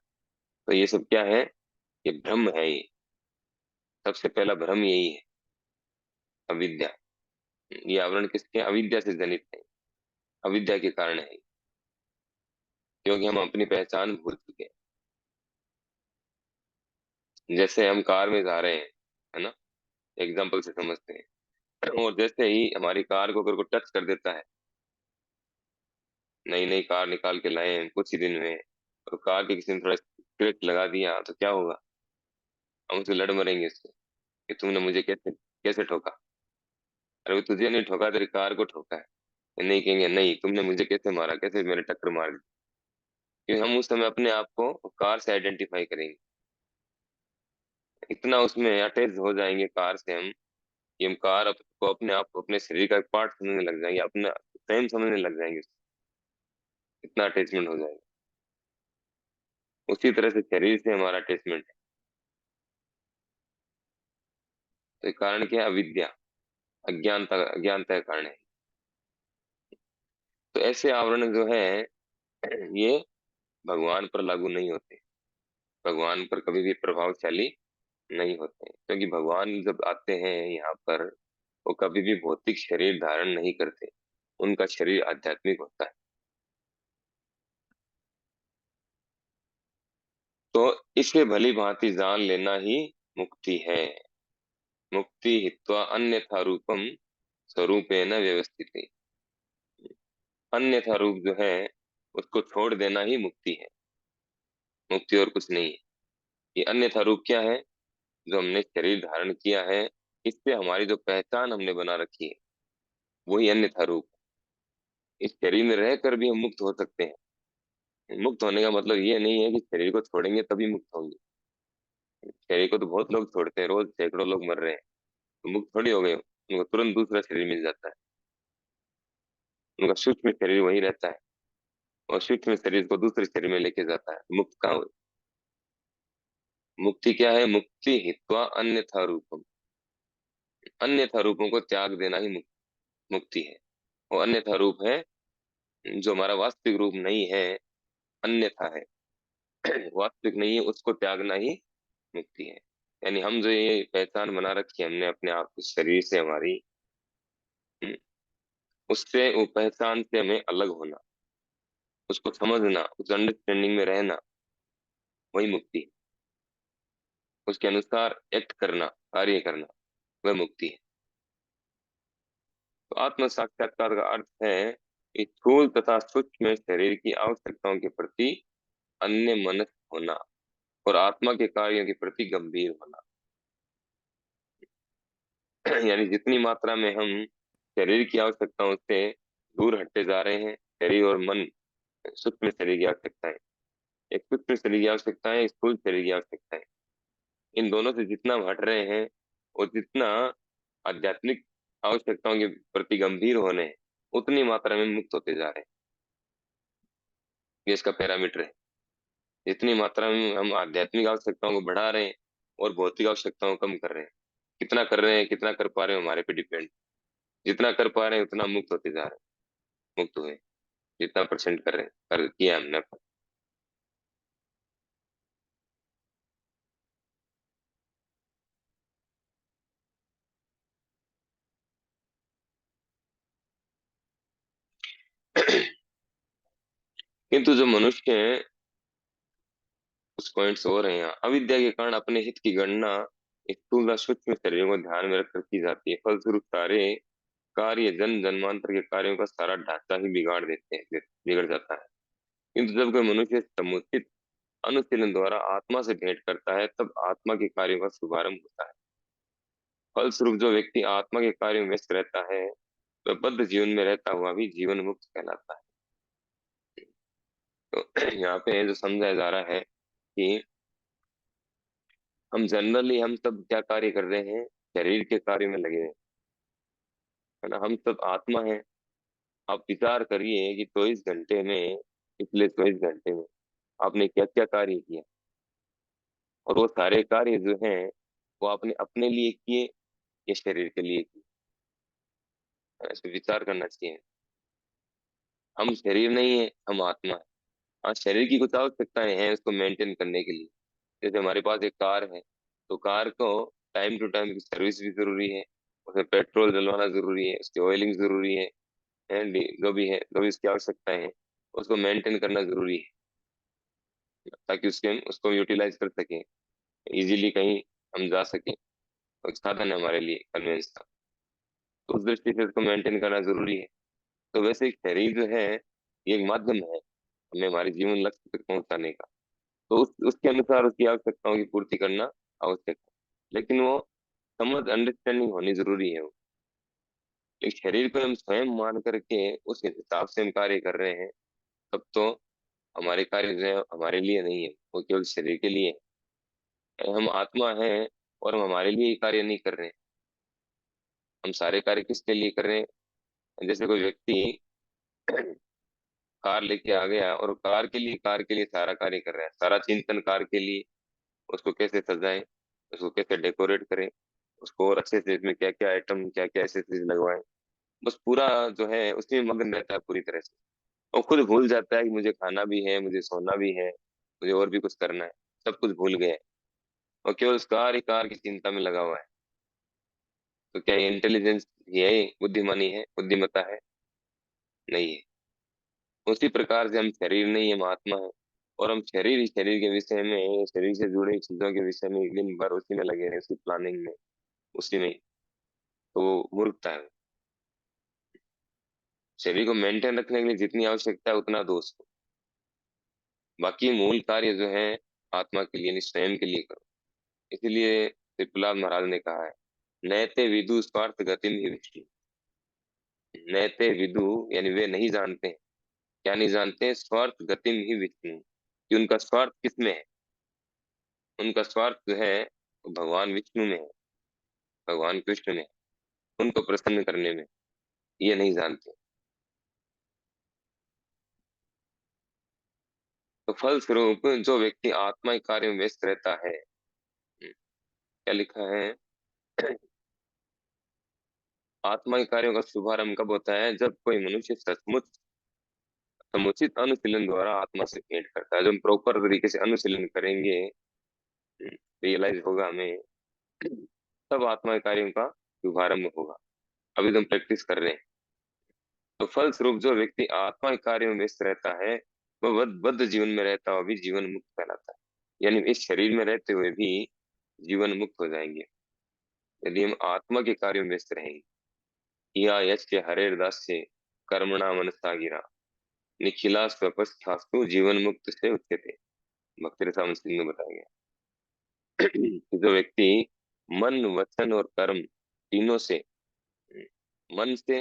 तो ये सब क्या है? ये भ्रम है। ये सबसे पहला भ्रम यही है, अविद्या। ये आवरण किसके? अविद्या से जनित है, अविद्या के कारण है, क्योंकि हम अपनी पहचान भूल चुके हैं। जैसे हम कार में जा रहे हैं, है ना, एग्जाम्पल से समझते हैं, और जैसे ही हमारी कार को अगर कोई टच कर देता है, नई नई कार निकाल के लाए हैं कुछ ही दिन में, और कार के किसी ने थोड़ा स्क्रैच लगा दिया तो क्या होगा? हम उससे लड़ मरेंगे उससे कि तुमने मुझे कैसे कैसे ठोका। अरे वो तुझे नहीं ठोका, तेरी कार को ठोका है। ये नहीं कहेंगे, नहीं तुमने मुझे कैसे मारा, कैसे मेरे टक्कर मार दी। क्योंकि हम उस समय अपने आप को कार से आइडेंटिफाई करेंगे, इतना उसमें अटैच हो जाएंगे कार से हम, कि हम को अपने आप को अपने शरीर का एक पार्ट समझने लग जाएंगे, अपना स्वयं समझने लग जाएंगे। इतना अटैचमेंट हो जाएगा। उसी तरह से शरीर से हमारा अटैचमेंट है। तो ये कारण क्या है? अविद्या, अज्ञानता, अज्ञानता का कारण है। तो ऐसे आवरण जो है ये भगवान पर लागू नहीं होते, भगवान पर कभी भी प्रभावशाली नहीं होते, क्योंकि भगवान जब आते हैं यहाँ पर, वो कभी भी भौतिक शरीर धारण नहीं करते, उनका शरीर आध्यात्मिक होता है। तो इसे भली भांति जान लेना ही मुक्ति है। मुक्ति हित्वा अन्यथा रूपम स्वरूपेण व्यवस्थित। अन्यथा रूप जो है उसको छोड़ देना ही मुक्ति है, मुक्ति और कुछ नहीं है। ये अन्यथा रूप क्या है? जो हमने शरीर धारण किया है, इससे हमारी जो पहचान हमने बना रखी है, वही अन्यथा रूप है। इस शरीर में रहकर भी हम मुक्त हो सकते हैं। मुक्त होने का मतलब ये नहीं है कि शरीर को छोड़ेंगे तभी मुक्त होंगे। शरीर को तो बहुत लोग छोड़ते हैं, रोज सैकड़ों लोग मर रहे हैं, तो मुक्त थोड़ी हो गए, उनको तुरंत दूसरा शरीर मिल जाता है। उनका सूक्ष्म शरीर वही रहता है, और सूक्ष्म शरीर को दूसरे शरीर में लेके जाता है, मुक्त कहाँ हुए? मुक्ति क्या है? मुक्ति हित्वा अन्यथा रूपम, अन्यथा रूपों को त्याग देना ही मुक्ति है। वो अन्यथा रूप है जो हमारा वास्तविक रूप नहीं है, अन्यथा है, वास्तविक नहीं है, उसको त्यागना ही मुक्ति है। यानी हम जो ये पहचान बना रखी है हमने अपने आप इस शरीर से हमारी, हम्म, उससे, वो पहचान से हमें अलग होना, उसको समझना, उस अंडरस्टैंडिंग में रहना, वही मुक्ति है। उसके अनुसार एक्ट करना, कार्य करना, वह मुक्ति है। तो आत्म साक्षात्कार का अर्थ है कि स्थूल तथा सूक्ष्म शरीर की आवश्यकताओं के प्रति अन्य मनस्क होना, और आत्मा के कार्यों के प्रति गंभीर होना। यानी जितनी मात्रा में हम शरीर की आवश्यकताओं से दूर हटते जा रहे हैं, शरीर और मन, सूक्ष्म शरीर की आवश्यकताएं, एक सूक्ष्म शरीर की आवश्यकताएं, स्थूल शरीर की आवश्यकताएं, इन दोनों से जितना हम हट रहे हैं, और जितना आध्यात्मिक आवश्यकताओं के प्रति गंभीर होने हैं, उतनी मात्रा में मुक्त होते जा रहे हैं। ये इसका पैरामीटर है। जितनी मात्रा में हम आध्यात्मिक आवश्यकताओं को बढ़ा रहे हैं और भौतिक आवश्यकताओं को कम कर रहे हैं, कितना कर रहे हैं, कितना कर पा रहे हैं, हमारे पे डिपेंड। जितना कर पा रहे हैं उतना मुक्त होते जा रहे हैं, मुक्त हुए, जितना परसेंट कर रहे हैं, कर किया हमने। किंतु जो मनुष्य हैं, कुछ पॉइंट्स और हैं यहाँ। अविद्या के कारण अपने हित की गणना स्थूल व सूक्ष्म शरीरों को ध्यान में रखकर की जाती है, फलस्वरूप सारे कार्य जन जन्मांतर के कार्यों का सारा ढांचा ही बिगाड़ देते हैं, बिगड़ जाता है। किंतु जब कोई मनुष्य समुचित अनुशीलन द्वारा आत्मा से भेंट करता है, तब आत्मा के कार्यों का शुभारंभ होता है। फलस्वरूप जो व्यक्ति आत्मा के कार्यों में व्यस्त रहता है, वह बद्ध जीवन में रहता हुआ भी जीवन मुक्त कहलाता है। तो यहाँ पे जो समझाया जा रहा है कि हम जनरली हम सब क्या कार्य कर रहे हैं, शरीर के कार्य में लगे हैं, है ना। हम सब आत्मा है। आप विचार करिए कि 24 घंटे में, पिछले 24 घंटे में आपने क्या क्या कार्य किया, और वो सारे कार्य जो हैं वो आपने अपने लिए किए या शरीर के लिए किए। ऐसे विचार करना चाहिए। हम शरीर नहीं है, हम आत्मा है। हाँ, शरीर की कुछ आवश्यकताएं हैं उसको मेंटेन करने के लिए। जैसे हमारे पास एक कार है, तो कार को टाइम टू टाइम की सर्विस भी जरूरी है, उसमें पेट्रोल डलवाना जरूरी है, उसकी ऑयलिंग जरूरी है, जो भी है, जो भी उसकी आवश्यकताएं हैं उसको मेंटेन करना जरूरी है, ताकि उसके हम उसको यूटिलाइज कर सकें, इजीली कहीं हम जा सकें। तो एक साधन है हमारे लिए कन्वेंस का, तो उस दृष्टि से उसको मेंटेन करना जरूरी है। तो वैसे एक शरीर जो है ये एक माध्यम है हमें हमारे जीवन लक्ष्य तक पहुंचाने का। तो उसके अनुसार उसकी आवश्यकताओं की पूर्ति करना आवश्यक है, लेकिन वो समझ अंडरस्टैंडिंग होनी जरूरी है। वो एक शरीर को हम स्वयं मान करके उस हिसाब से हम कार्य कर रहे हैं, तब तो हमारे कार्य जो है हमारे लिए नहीं है, वो केवल शरीर के लिए है। हम आत्मा है और हम हमारे लिए ही कार्य नहीं कर रहे हैं। हम सारे कार्य किसके लिए कर रहे हैं? जैसे कोई व्यक्ति कार लेके आ गया और कार के लिए सारा कार्य कर रहा है, सारा चिंतन कार के लिए, उसको कैसे सजाएं, उसको कैसे डेकोरेट करें, उसको और अच्छे से इसमें क्या क्या आइटम, क्या क्या एसेसरीज लगवाएं, बस पूरा जो है उसमें मगन रहता है पूरी तरह से। और खुद भूल जाता है कि मुझे खाना भी है, मुझे सोना भी है, मुझे और भी कुछ करना है। सब कुछ भूल गए और केवल उस कार ही कार की चिंता में लगा हुआ है। तो क्या ये इंटेलिजेंस, ये बुद्धिमानी है, बुद्धिमत्ता है? नहीं है। उसी प्रकार से हम शरीर नहीं, हम आत्मा है, और हम शरीर ही शरीर के विषय में, शरीर से जुड़ी चीजों के विषय में दिन भर उसी में लगे रहे, उसी प्लानिंग में, उसी में। तो वो मूर्खता है। शरीर को मेंटेन रखने के लिए जितनी आवश्यकता है उतना दो उसको, बाकी मूल कार्य जो है आत्मा के लिए यानी स्वयं के लिए करो। इसीलिए प्रहलाद महाराज ने कहा है, नैते विदु स्वार्थ गतिम ही विष्णु। नैते विदु यानी वे नहीं जानते हैं। क्या नहीं जानते हैं? स्वार्थ गतिम ही विष्णु, कि उनका स्वार्थ किसमें है। उनका स्वार्थ जो है वो भगवान विष्णु में है, भगवान कृष्ण में है, उनको प्रसन्न करने में। ये नहीं जानते। तो फल स्वरूप जो व्यक्ति आत्मा के कार्य में व्यस्त रहता है, क्या लिखा है, आत्मा के कार्यों का शुभारंभ कब होता है? जब कोई मनुष्य सचमुच समुचित अनुशीलन द्वारा आत्मा से भेंट करता है। जब हम प्रॉपर तरीके से अनुशीलन करेंगे, रियलाइज होगा हमें, तब आत्मा के कार्यों का शुभारंभ होगा। अभी तो हम प्रैक्टिस कर रहे हैं। तो फल स्वरूप जो व्यक्ति आत्मा के कार्य में व्यस्त रहता है, वह बद्ध जीवन में रहता हुआ भी जीवन मुक्त कहलाता है। यानी इस शरीर में रहते हुए भी जीवन मुक्त हो जाएंगे यदि हम आत्मा के कार्यों में व्यस्त रहेंगे। या यश के हरेर दास से कर्मणा मनसा गिरा, निखिला स्वपस्थास्तु जीवन मुक्त से उच्यते। भक्ति रसामृत सिंह में बताया गया। कि जो व्यक्ति मन वचन और कर्म तीनों से, मन से,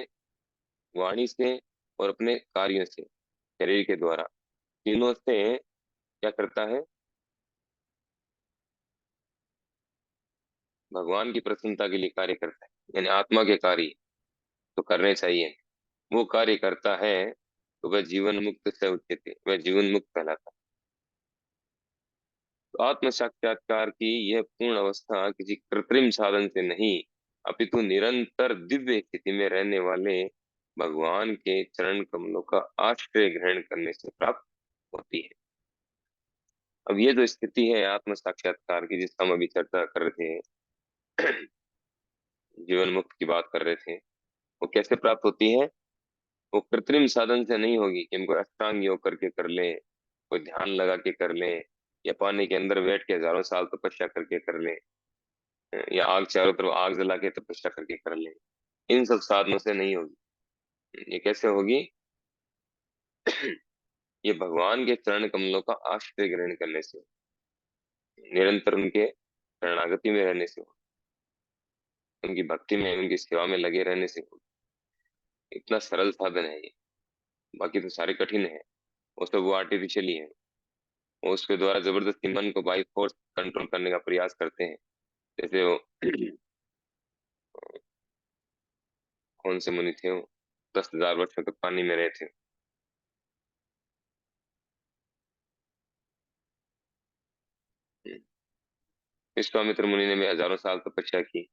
वाणी से और अपने कार्यों से, शरीर के द्वारा, तीनों से क्या करता है? भगवान की प्रसन्नता के लिए कार्य करता है, यानी आत्मा के कार्य तो करने चाहिए, वो कार्य करता है, तो वह जीवन मुक्त से उच्यते, वह जीवन मुक्त कहलाता है। तो आत्म साक्षात्कार की यह पूर्ण अवस्था किसी कृत्रिम साधन से नहीं, अपितु निरंतर दिव्य स्थिति में रहने वाले भगवान के चरण कमलों का आश्रय ग्रहण करने से प्राप्त होती है। अब ये जो स्थिति है आत्म साक्षात्कार की, जिसका हम अभी चर्चा कर रहे थे, जीवन मुक्त की बात कर रहे थे, वो कैसे प्राप्त होती है? वो कृत्रिम साधन से नहीं होगी कि हमको अष्टांग योग करके कर लें, कोई ध्यान लगा के कर लें, या पानी के अंदर बैठ के हजारों साल तपस्या करके कर लें, या आग चारों तरफ आग जला के तपस्या करके कर लें। इन सब साधनों से नहीं होगी। ये कैसे होगी? ये भगवान के चरण कमलों का आश्रय ग्रहण करने से, निरंतर उनके शरणागति में रहने से, उनकी भक्ति में, उनकी सेवा में लगे रहने से। इतना सरल साधन है ये। बाकी तो सारे कठिन है, वो सब वो आर्टिफिशियली है। वो उसके द्वारा जबरदस्ती मन को बाई फोर्स कंट्रोल करने का प्रयास करते हैं। जैसे वो कौन से मुनि थे वो, 10,000 वर्षों तक पानी में रहे थे। विश्वामित्र मुनि ने भी हजारों साल तपस्या की।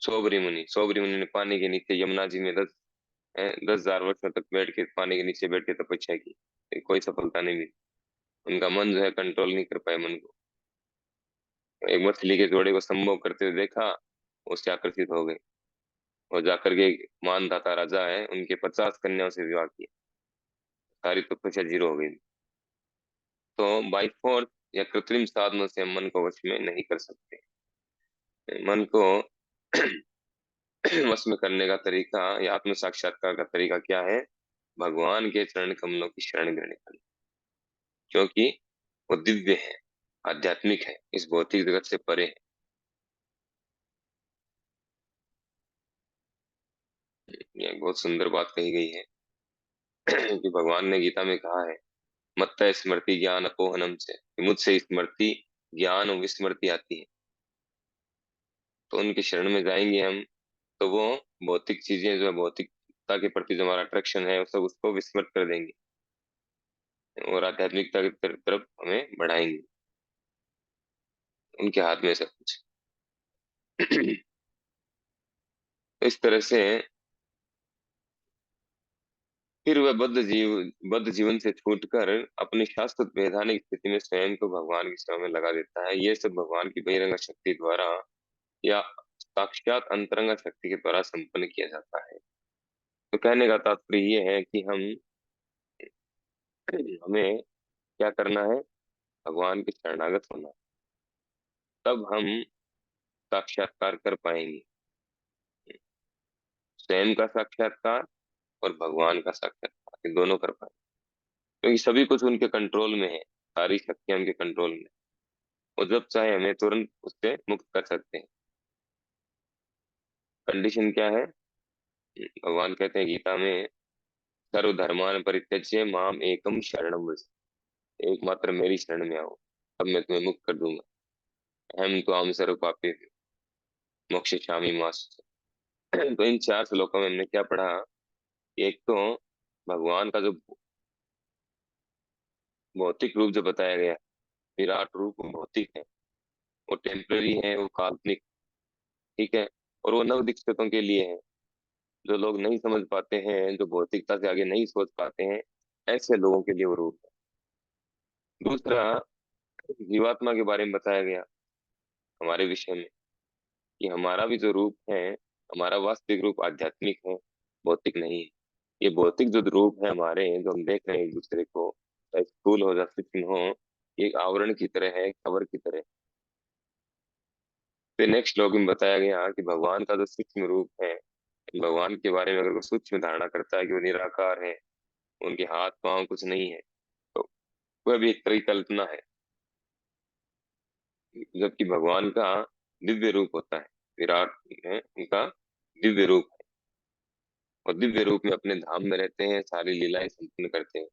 सोबरी मुनि ने पानी के नीचे यमुना जी में 10,000 वर्षों तक बैठ के, पानी के नीचे बैठ के तपस्या की, लेकिन कोई सफलता नहीं मिली। उनका मन जो है कंट्रोल नहीं कर पाए मन को। एक मछली के जोड़े को संभोग करते हुए देखा, उससे आकर्षित हो गए और जाकर के एक मानधाता राजा है, उनके 50 कन्याओं से विवाह किया। सारी तपस्या जीरो हो गई। तो बाई फोर्स या कृत्रिम साधनों से हम मन को वश में नहीं कर सकते। मन को वश में करने का तरीका या आत्म साक्षात्कार का तरीका क्या है? भगवान के चरण कमलों की शरण ग्रहण करना। क्योंकि वो दिव्य है, आध्यात्मिक है, इस भौतिक जगत से परे है। ये एक बहुत सुंदर बात कही गई है कि भगवान ने गीता में कहा है, मत्तः स्मृति ज्ञान अपोहनम से, कि मुझसे स्मृति, ज्ञान और विस्मृति आती है। तो उनके शरण में जाएंगे हम, तो वो भौतिक चीजें जो है, भौतिकता के प्रति जो हमारा अट्रैक्शन है, वो सब उसको विस्मृत कर देंगे और आध्यात्मिकता की तरफ हमें बढ़ाएंगे। उनके हाथ में सब कुछ। इस तरह से फिर वह बद्ध जीवन से छूटकर अपनी शाश्वत वैधानिक स्थिति में स्वयं को भगवान की सेवा में लगा देता है। ये सब भगवान की बहिरंग शक्ति द्वारा या साक्षात अंतरंग शक्ति के द्वारा संपन्न किया जाता है। तो कहने का तात्पर्य ये है कि हमें क्या करना है? भगवान के शरणागत होना, तब हम साक्षात्कार कर पाएंगे। स्वयं का साक्षात्कार और भगवान का साक्षात्कार, ये दोनों कर पाएंगे। क्योंकि सभी कुछ उनके कंट्रोल में है, सारी शक्तियां उनके कंट्रोल में। वो जब चाहे हमें तुरंत उससे मुक्त कर सकते हैं। कंडीशन क्या है? भगवान कहते हैं गीता में, सर्वधर्मान परित्यज्य माम एकम शरणम व्रज। एकमात्र मेरी शरण में आओ, तब मैं तुम्हें मुक्त कर दूंगा। अहम तो आम सर्व पापी मोक्षयिष्यामि मा शुचः। तो इन 4 श्लोकों में हमने क्या पढ़ा कि एक तो भगवान का जो भौतिक रूप जो बताया गया, विराट रूप, वो भौतिक है, वो टेम्पररी है, वो काल्पनिक, ठीक है। और वो नव दीक्षितों के लिए है, जो लोग नहीं समझ पाते हैं, जो भौतिकता से आगे नहीं सोच पाते हैं, ऐसे लोगों के लिए वो रूप है। दूसरा, जीवात्मा के बारे में बताया गया हमारे विषय में, कि हमारा भी जो रूप है, हमारा वास्तविक रूप आध्यात्मिक है, भौतिक नहीं है। ये भौतिक जो रूप है हमारे, जो हम देख रहे हैं एक दूसरे को, चाहे स्थूल हो या सूक्ष्म हो, ये एक आवरण की तरह है, कवर की तरह। फिर नेक्स्ट श्लोक में बताया गया कि भगवान का जो सूक्ष्म रूप है, भगवान के बारे में अगर कोई सूक्ष्म धारणा करता है कि वो निराकार है, उनके हाथ पांव कुछ नहीं है, तो वह भी एक तरह की कल्पना है। जबकि भगवान का दिव्य रूप होता है, विराट है उनका दिव्य रूप है, और दिव्य रूप में अपने धाम में रहते हैं, सारी लीलाएं संपन्न करते हैं।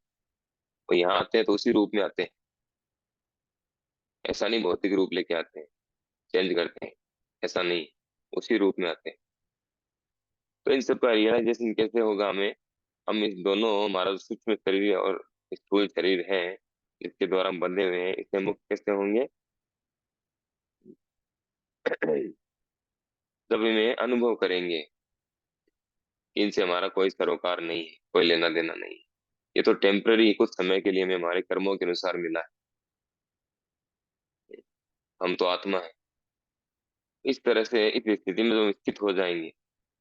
वो यहाँ आते हैं तो उसी रूप में आते हैं, ऐसा नहीं भौतिक रूप लेके आते हैं, चेंज करते हैं, ऐसा नहीं, उसी रूप में आते हैं। तो इन सब का रियलाइजेशन कैसे होगा हमें? हम इस दोनों, हमारा जो सूक्ष्म शरीर और स्थूल शरीर है, इसके द्वारा हम बंधे हुए हैं, इससे मुक्त कैसे होंगे? जब इन्हें अनुभव करेंगे, इनसे हमारा कोई सरोकार नहीं है, कोई लेना देना नहीं है। ये तो टेम्पररी, कुछ समय के लिए हमें हमारे कर्मों के अनुसार मिला है। हम तो आत्मा है। इस तरह से इस स्थिति में जब स्थित हो जाएंगे,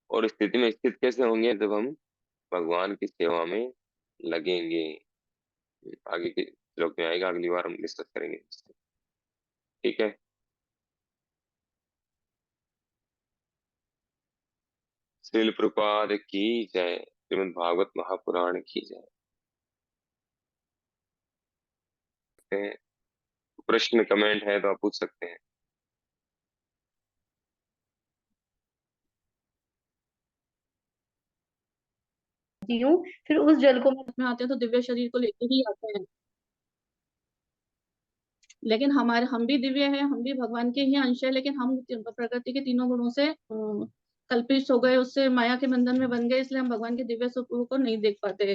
और स्थिति में स्थित कैसे होंगे? जब हम भगवान की सेवा में लगेंगे। आगे के श्लोक में आएगा, अगली बार हम डिस्कस करेंगे। ठीक है। श्रील प्रपाद की जय। श्रीमद् भागवत महापुराण की जय। प्रश्न कमेंट है तो आप पूछ सकते हैं। दी हूँ। फिर उस जल को में आते हैं तो दिव्य शरीर को लेके ही आते हैं। लेकिन हमारे हम भी दिव्य हैं, हम भी भगवान के ही अंश है, लेकिन हम प्रकृति के तीनों गुणों से कल्पित हो गए, उससे माया के बंधन में बन गए, इसलिए हम भगवान के दिव्य स्वरूप को नहीं देख पाते।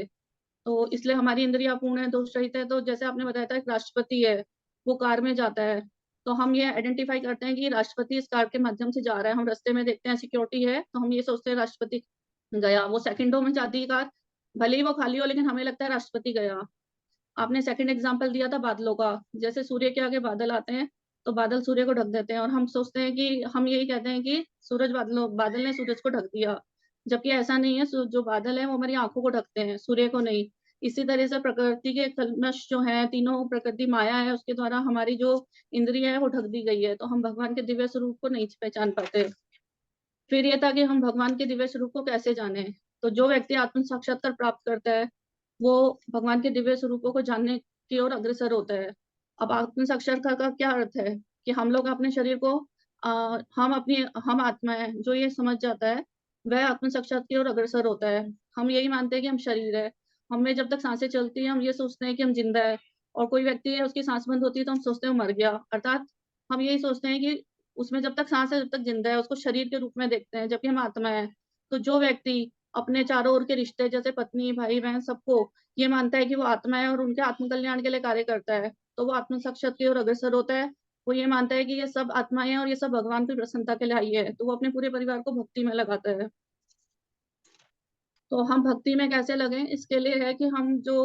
तो इसलिए हमारी इंद्रियां पूर्ण है, दोष रहित है। तो जैसे आपने बताया था, एक राष्ट्रपति है, वो कार में जाता है, तो हम ये आइडेंटिफाई करते हैं कि राष्ट्रपति इस कार के माध्यम से जा रहा है। हम रास्ते में देखते हैं सिक्योरिटी है, तो हम ये सोचते हैं राष्ट्रपति गया। वो सेकंडों में जाती है कार, भले ही वो खाली हो, लेकिन हमें लगता है राष्ट्रपति गया। आपने सेकंड एग्जांपल दिया था बादलों का, जैसे सूर्य के आगे बादल आते हैं तो बादल सूर्य को ढक देते हैं, और हम सोचते हैं कि हम यही कहते हैं कि सूरज बादल ने सूरज को ढक दिया, जबकि ऐसा नहीं है। जो बादल है वो हमारी आंखों को ढकते हैं, सूर्य को नहीं। इसी तरह से प्रकृति के कल्मश जो है, तीनों प्रकृति माया है, उसके द्वारा हमारी जो इंद्रिय है वो ढक दी गई है, तो हम भगवान के दिव्य स्वरूप को नहीं पहचान पाते। फिर ये था कि हम भगवान के दिव्य स्वरूप को कैसे जाने। तो जो व्यक्ति आत्म साक्षात्कार प्राप्त करता है, वो भगवान के दिव्य स्वरूपों को जानने की ओर अग्रसर होता है। अब आत्म साक्षात्कार का क्या अर्थ है कि हम लोग अपने शरीर को हम आत्मा है, जो ये समझ जाता है वह आत्म साक्षात की ओर अग्रसर होता है। हम यही मानते हैं कि हम शरीर है, हमें जब तक सांसें चलती है हम ये सोचते हैं कि हम जिंदा है, और कोई व्यक्ति है उसकी सांस बंद होती है तो हम सोचते हैं वो मर गया। अर्थात हम यही सोचते हैं कि उसमें जब तक सांस है जब तक जिंदा है, उसको शरीर के रूप में देखते हैं, जबकि हम आत्मा है। तो जो व्यक्ति अपने चारों ओर के रिश्ते, जैसे पत्नी भाई बहन, सबको ये मानता है कि वो आत्मा है और उनके आत्मकल्याण के लिए कार्य करता है, तो वो आत्म साक्षात की ओर अग्रसर होता है। वो ये मानता है कि ये सब आत्माएं हैं और ये सब भगवान की प्रसन्नता के लिए आई है, तो वो अपने पूरे परिवार को भक्ति में लगाता है। तो हम भक्ति में कैसे लगे, इसके लिए है कि हम जो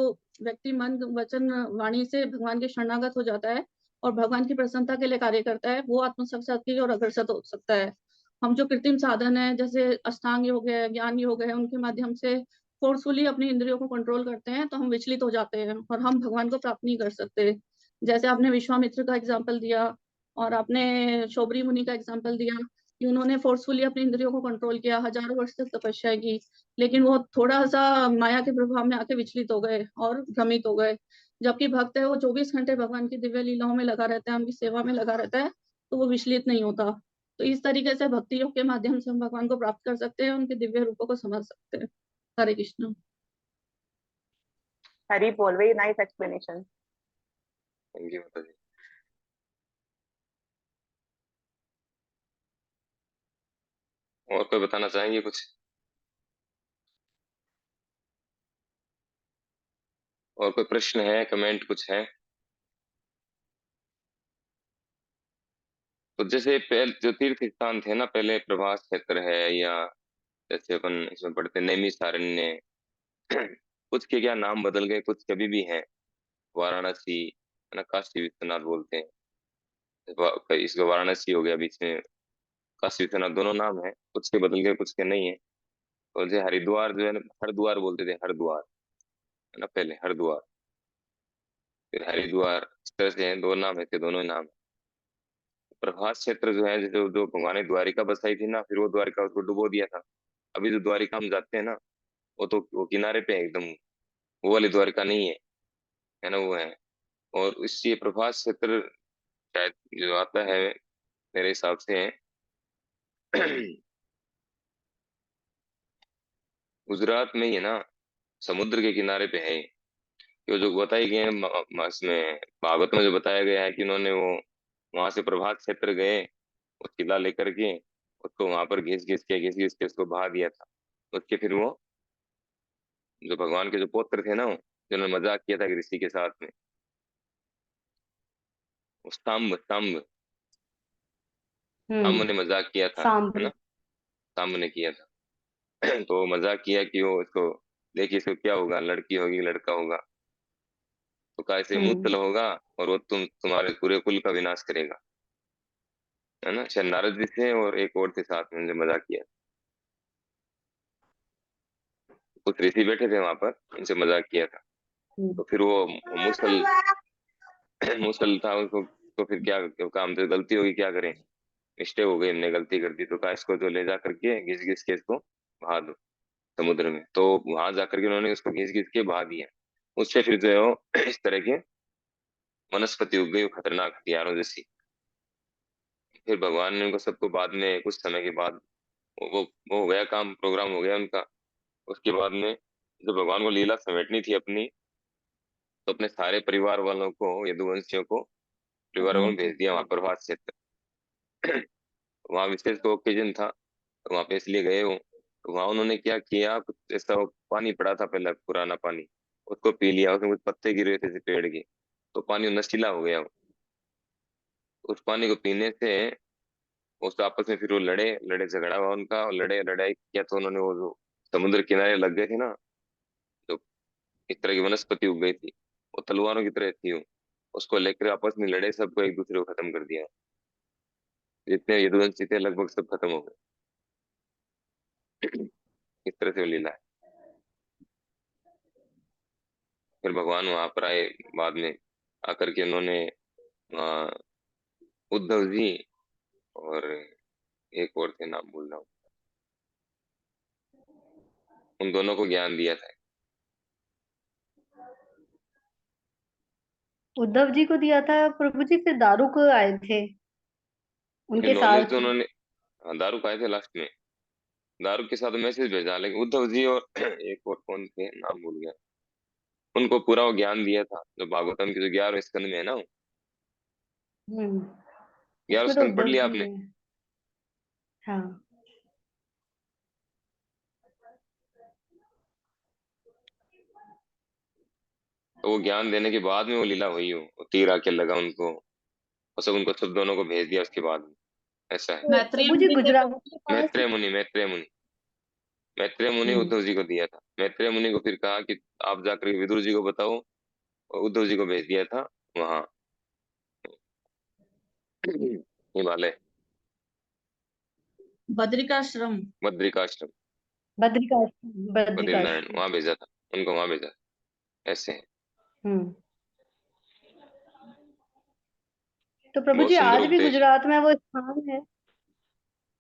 व्यक्ति मन वचन वाणी से भगवान के शरणागत हो जाता है और भगवान की प्रसन्नता के लिए कार्य करता है, वो आत्म साक्षात की ओर अग्रसर हो सकता है। हम जो कृत्रिम साधन है, जैसे अष्टांग योग है, ज्ञान योग है, उनके माध्यम से फोर्सफुली अपनी इंद्रियों को कंट्रोल करते हैं, तो हम विचलित हो जाते हैं और हम भगवान को प्राप्त नहीं कर सकते। जैसे आपने विश्वामित्र का एग्जाम्पल दिया और आपने शौबरी मुनि का एग्जाम्पल दिया कि उन्होंने फोर्सफुली अपनी इंद्रियों को कंट्रोल किया, हजारों वर्ष तक तपस्या की, लेकिन वो थोड़ा सा माया के प्रभाव में आके विचलित हो गए और भ्रमित हो गए। जबकि भक्त है वो 24 घंटे भगवान की दिव्य लीलाओं में लगा रहता है, उनकी सेवा में लगा रहता है, तो वो विचलित नहीं होता। तो इस तरीके से भक्ति योग के माध्यम से हम भगवान को प्राप्त कर सकते हैं, उनके दिव्य रूपों को समझ सकते हैं। हरे कृष्ण। हरी बोल, very nice explanation. Thank you माता जी। और कोई बताना चाहेंगे कुछ? और कोई प्रश्न है, कमेंट कुछ है? तो जैसे पहले जो तीर्थ स्थान थे ना, पहले प्रभास क्षेत्र है, या जैसे अपन इसमें पढ़ते नैमिषारण्य, कुछ के क्या नाम बदल गए, कुछ कभी भी हैं। वाराणसी है ना, काशी विश्वनाथ बोलते हैं। इसका वाराणसी हो गया बीच में, काशी विश्वनाथ दोनों नाम है, कुछ के बदल गए कुछ के नहीं है। और जो हरिद्वार जो है ना, हरद्वार बोलते थे, हरद्वार है ना, पहले हरद्वार, फिर हरिद्वार, इस तरह से हैं, दो नाम है, थे दोनों ही नाम है। प्रभास क्षेत्र जो है, जैसे जो भगवान ने द्वारिका बसाई थी ना, फिर वो द्वारिका उसको डुबो दिया था। अभी जो द्वारिका हम जाते हैं ना, वो तो वो किनारे पे है एकदम, वो वाली द्वारिका नहीं है, है ना, वो है। और इससे प्रभास क्षेत्र शायद जो आता है मेरे हिसाब से गुजरात में ही है ना, समुद्र के किनारे पे है। ये जो बताई गए हैं इसमें भागवत में जो बताया गया है कि उन्होंने वो वहां से प्रभात क्षेत्र गए, वो किला लेकर के उसको वहां पर घिस घिस के उसको बहा दिया था। उसके फिर वो जो भगवान के जो पुत्र थे ना, जिन्होंने मजाक किया था ऋषि के साथ में, वो स्तंभ स्तंभ स्तंभ ने मजाक किया था, है ना, सांबर। स्तंभ ने किया था। तो मजाक किया कि वो इसको देखिए, इसको क्या होगा, लड़की होगी लड़का होगा, तो कैसे मुतल होगा, और वो तुम्हारे पूरे कुल का विनाश करेगा, है ना। शायद नारद जी थे और एक और थे साथ में, जो मजाक किया। कुछ ऋषि बैठे थे वहां पर, उनसे मजाक किया था। तो फिर वो मुसल मुसल था उसको, तो फिर क्या काम, तो गलती होगी क्या करें, मिस्टेक हो गई, हमने गलती कर दी, तो का इसको जो ले जा करके घिस घिस के इसको बहा दो समुद्र में। तो वहां जाकर के उन्होंने उसको घिस घिस के बहा दिया। उससे फिर जो है वो इस तरह के वनस्पति उग गई, वो खतरनाक हथियारों जैसी। फिर भगवान ने उनको सबको बाद में कुछ समय के बाद वो वो हो गया, काम प्रोग्राम हो गया उनका। उसके बाद में जब भगवान को लीला समेटनी थी अपनी, तो अपने सारे परिवार वालों को, यदुवंशियों को, परिवार वालों को भेज दिया वहां प्रभास क्षेत्र। वहां विशेष को ओकेजन था, तो वहां पे इसलिए गए हो। तो वहां उन्होंने क्या किया, कुछ ऐसा वो पानी पड़ा था पहले, पुराना पानी, उसको पी लिया। उसमें कुछ पत्ते गिरे थे पेड़ के, तो पानी नशीला हो गया वो। उस पानी को पीने से उस आपस में फिर वो लड़े लड़े, झगड़ा हुआ उनका, और लड़े लड़ाई किया तो उन्होंने वो जो समुद्र किनारे लग गए थे ना, जो इस तरह की वनस्पति उग गई थी, वो तलवारों की तरह थी वो, उसको लेकर आपस में लड़े, सबको एक दूसरे को खत्म कर दिया। जितने यदुवंशी थे लगभग सब खत्म हो गए। इस तरह से वो लीला है। फिर भगवान वहां पर आए बाद में, आकर के उन्होंने अ, उद्धव जी और एक और थे, नाम भूल रहा हूँ, उन दोनों को ज्ञान दिया था। उद्धव जी को दिया था प्रभु जी, फिर दारू को आए थे फिर उनके नॉलेज साथ। तो उन्होंने, हाँ, दारू खाए थे लास्ट में, दारू के साथ मैसेज भेजा, लेकिन उद्धव जी और एक और कौन थे, नाम भूल गया, उनको पूरा वो ज्ञान दिया था, जो भागवतम के जो 11वें स्कंद में है ना। हम्म। 11वां उसमें तो स्कंद पढ़ उद्धव लिया जी आपने? है। हाँ। तो वो ज्ञान देने के बाद में वो लीला हुई हो, वो तीर आके लगा उनको, और सब उनको, सब दोनों को भेज दिया उसके बाद में। ऐसा है। तो मैत्रेय प्रभु जी मुनि थे गुजरात प्रभु के जी। पास। मैत्रेय मुनि हम्म। उद्धव जी को दिया था। मैत्रेय मुनि को फिर कहा कि आप जाकर के विदुर जी को बताओ, और उद्धव जी को भेज दिया था वहां हिमालय, बद्रिकाश्रम। बद्रिकाश्रम, बद्रिकाश्रम, बद्रीनारायण, बद्रिकाश्रम। वहां भेजा था उनको, वहां भेजा। ऐसे है। हम्म। तो प्रभु बहुत जी सुंदर आज भी उपदेश है। गुजरात में वो स्थान है,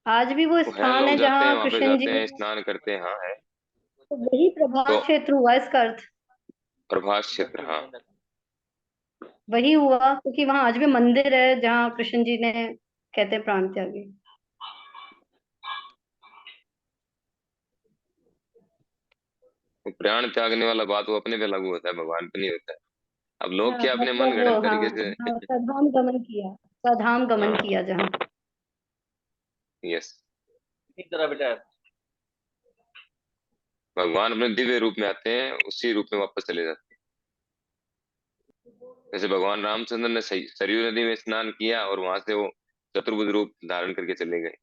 आज भी वो वो है, स्थान लोग है जाते हैं जहाँ वहां पे, कृष्ण जी जाते हैं ने। स्नान करते हैं, हाँ है। तो वही प्रभास तो क्षेत्र हुआ इसका अर्थ। प्रभास क्षेत्र, हाँ। वही हुआ क्योंकि वहां आज भी मंदिर है जहाँ कृष्ण जी ने कहते हैं प्राण त्यागे। वो प्राण त्यागने वाला बात वो अपने पे लागू होता है, भगवान पे नहीं होता है। अब लोग हाँ क्या अपने मन मतलब वो, गढ़ंत हाँ तरीके से। हाँ, स्वधाम गमन किया, स्वधाम गमन हाँ, किया जहाँ। यस। एक तरह बेटा। भगवान अपने दिव्य रूप में आते हैं, उसी रूप में वापस चले जाते हैं। जैसे भगवान रामचंद्र ने सरयू नदी में स्नान किया, और वहां से वो चतुर्भुज रूप धारण करके चले गए।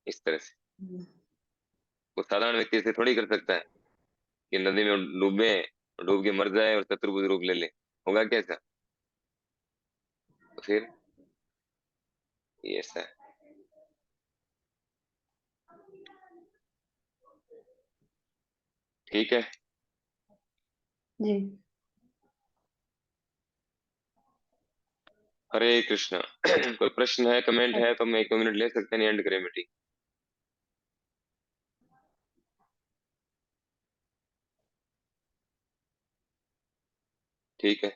इस तरह से वो साधारण व्यक्ति से थोड़ी कर सकता है कि नदी में डूबे, डूब के मर जाए और चतुर्भुज रूप ले ले, होगा कैसा? तो फिर ये ऐसा है। ठीक है। जी। हरे कृष्णा। कोई प्रश्न है, कमेंट है, तो हम 1-2 मिनट ले सकते हैं, एंड करें मीटिंग। ठीक है।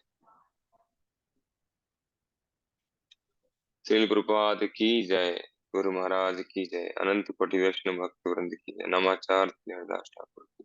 श्रील प्रभुपाद की जय, गुरु महाराज की जय, अनंत कोटि वैष्णव भक्त वृंद की जय, नमाचार हरिदास ठाकुर की।